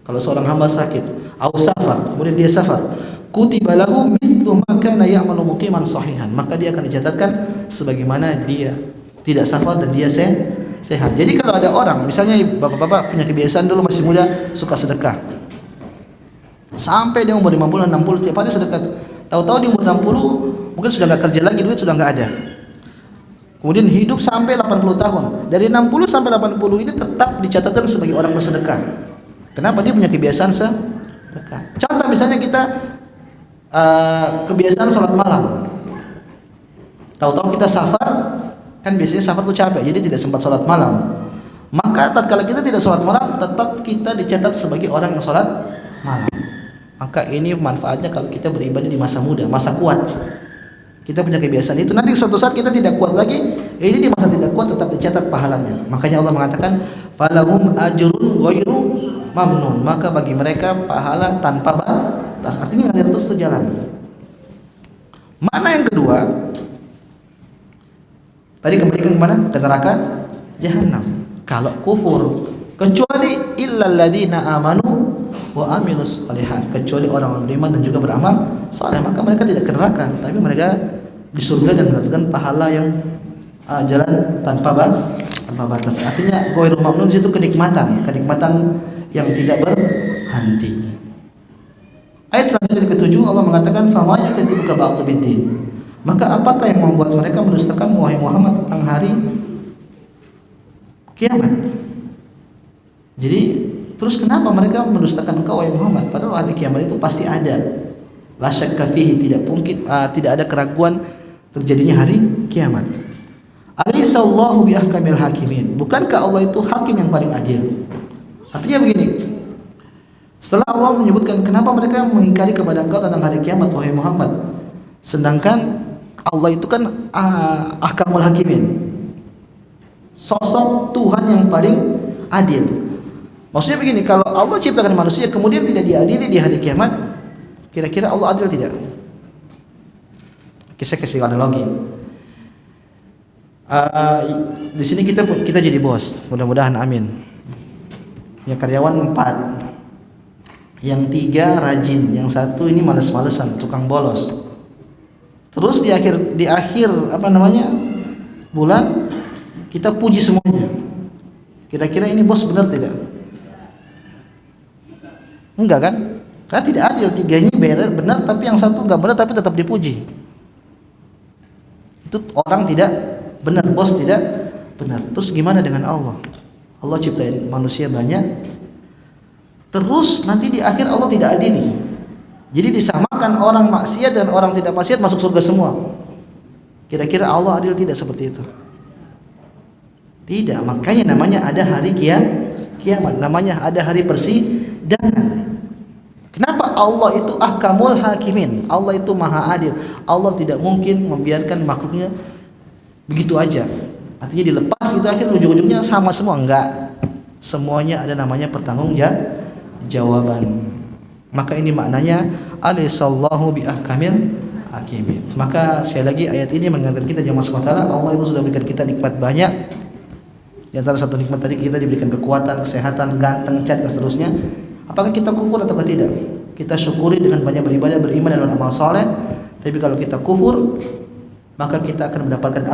kalau seorang hamba sakit, au safar, kemudian dia safar, kutiba lahu mithlu ma kana ya'malu muqiman sahihan, maka dia akan dicatatkan sebagaimana dia tidak safar dan dia sehat. Jadi kalau ada orang, misalnya bapak-bapak punya kebiasaan dulu masih muda suka sedekah, sampai dia umur 50, 60 setiap hari sedekah. Tahu-tahu di umur 60 mungkin sudah enggak kerja lagi, duit sudah enggak ada. Kemudian hidup sampai 80 tahun. Dari 60 sampai 80 ini tetap dicatatkan sebagai orang bersedekah. Kenapa? Dia punya kebiasaan sedekah. Contoh misalnya kita kebiasaan sholat malam. Tahu-tahu kita safar, kan biasanya safar tuh capek, jadi tidak sempat sholat malam. Maka tatkala kita tidak sholat malam, tetap kita dicatat sebagai orang yang sholat malam. Maka ini manfaatnya kalau kita beribadah di masa muda, masa kuat. Kita punya kebiasaan itu, nanti suatu saat kita tidak kuat lagi, ini di masa tidak kuat tetap dicatat pahalanya. Makanya Allah mengatakan falahum ajrun ghairu mamnun, maka bagi mereka pahala tanpa batas. Artinya ngalir terus itu jalan. Mana yang kedua? Tadi kembalikan kemana? Ke neraka jahanam. Kalau kufur, kecuali illal ladzina amanu wa amilus shalihat, kecuali orang beriman dan juga beramal saleh, maka mereka tidak ke neraka, tapi mereka di surga dan mendapatkan pahala yang jalan tanpa batas. Artinya ghairu mamnun itu kenikmatan yang tidak berhenti. Ayat selanjutnya ke-7 Allah mengatakan fama yukadzibuka ba'du biddin, maka apakah yang membuat mereka mendustakan wahai Muhammad tentang hari kiamat? Jadi terus kenapa mereka mendustakan engkau wahai Muhammad, padahal hari kiamat itu pasti ada. La syakka fihi, tidak mungkin tidak ada keraguan terjadinya hari kiamat. Alaihissallahu biahkamil hakimin, bukankah Allah itu hakim yang paling adil? Artinya begini, setelah Allah menyebutkan kenapa mereka mengingkari kepada engkau tentang hari kiamat wahai Muhammad, sedangkan Allah itu kan ahkamul hakimin, sosok Tuhan yang paling adil. Maksudnya begini, kalau Allah ciptakan manusia kemudian tidak diadili di hari kiamat, kira-kira Allah adil tidak? Saya kasih analogi. Di sini kita jadi bos, mudah-mudahan amin. Ya, karyawan 4, yang 3 rajin, yang 1 ini malas-malesan, tukang bolos. Terus di akhir bulan kita puji semuanya. Kira-kira ini bos benar tidak? Enggak kan? Karena tidak adil, 3-nya benar tapi yang 1 enggak benar tapi tetap dipuji. Itu orang tidak benar, bos tidak benar. Terus gimana dengan Allah? Allah ciptain manusia banyak, terus nanti di akhir Allah tidak adili. Jadi disamakan orang maksiat dan orang tidak maksiat masuk surga semua. Kira-kira Allah adil tidak seperti itu? Tidak. Makanya namanya ada hari kiamat, namanya ada hari persidangan. Kenapa Allah itu ahkamul hakimin? Allah itu maha adil. Allah tidak mungkin membiarkan makhluknya begitu aja. Artinya dilepas itu akhir ujung-ujungnya sama semua, enggak. Semuanya ada namanya pertanggungjawaban. Maka ini maknanya alaihissallahu biahkamil hakimin. Maka sekali lagi ayat ini mengingatkan kita jemaah sekalian, Allah itu sudah berikan kita nikmat banyak. Di antara satu nikmat tadi kita diberikan kekuatan, kesehatan, ganteng, cantik dan seterusnya. Apakah kita kufur atau tidak? Kita syukuri dengan banyak beribadah, beriman dan beramal saleh. Tapi kalau kita kufur, maka kita akan mendapatkan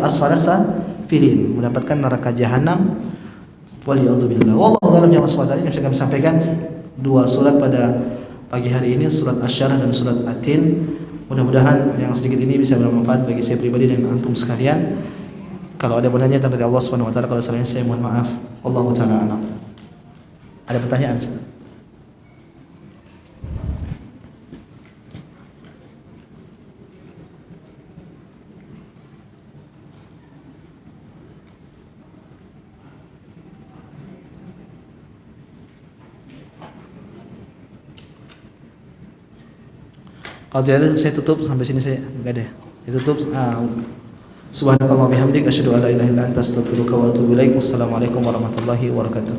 asfarasafilin, mendapatkan neraka jahanam. Waliyadzubillah. Wallahu a'lam bishawab. Ini yang kami sampaikan 2 surat pada pagi hari ini, surat Asy-Syarah dan surat At-Tin. Mudah-mudahan yang sedikit ini bisa bermanfaat bagi saya pribadi dan antum sekalian. Kalau ada benarnya dari Allah Subhanahu wa taala, kalau salahnya saya mohon maaf. Wallahu taala a'lam. Ada pertanyaan? Kalau tidak ada, saya tutup sampai sini, saya enggak ada. Ditutup. Subhanakallah bihamdik asyhadu an la ilaha illa anta astaghfiruka wa atubu ilaik. Wassalamualaikum warahmatullahi wabarakatuh.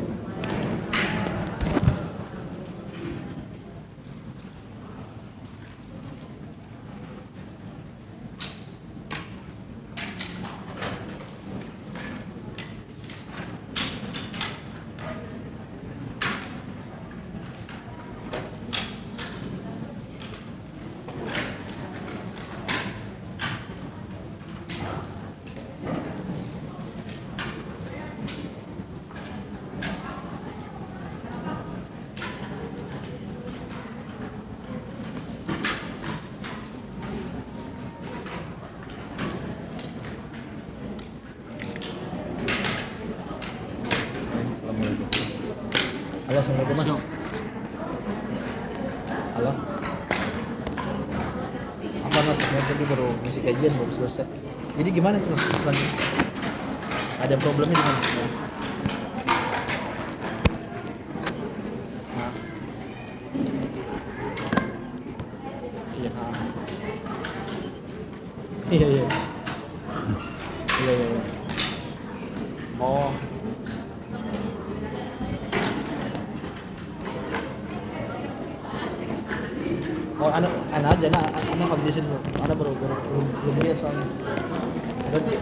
Halo, assalamualaikum mas. Halo. Apa mas? Ya, tadi baru ngisi kajian baru selesai. Jadi gimana tuh Mas selanjutnya? Ada problemnya di mana? Nah. Iya. Iya iya. Iya iya. Iya. Oh. Oh, anak aja, anak foundation dulu. Anak belum lihat soalnya. Berarti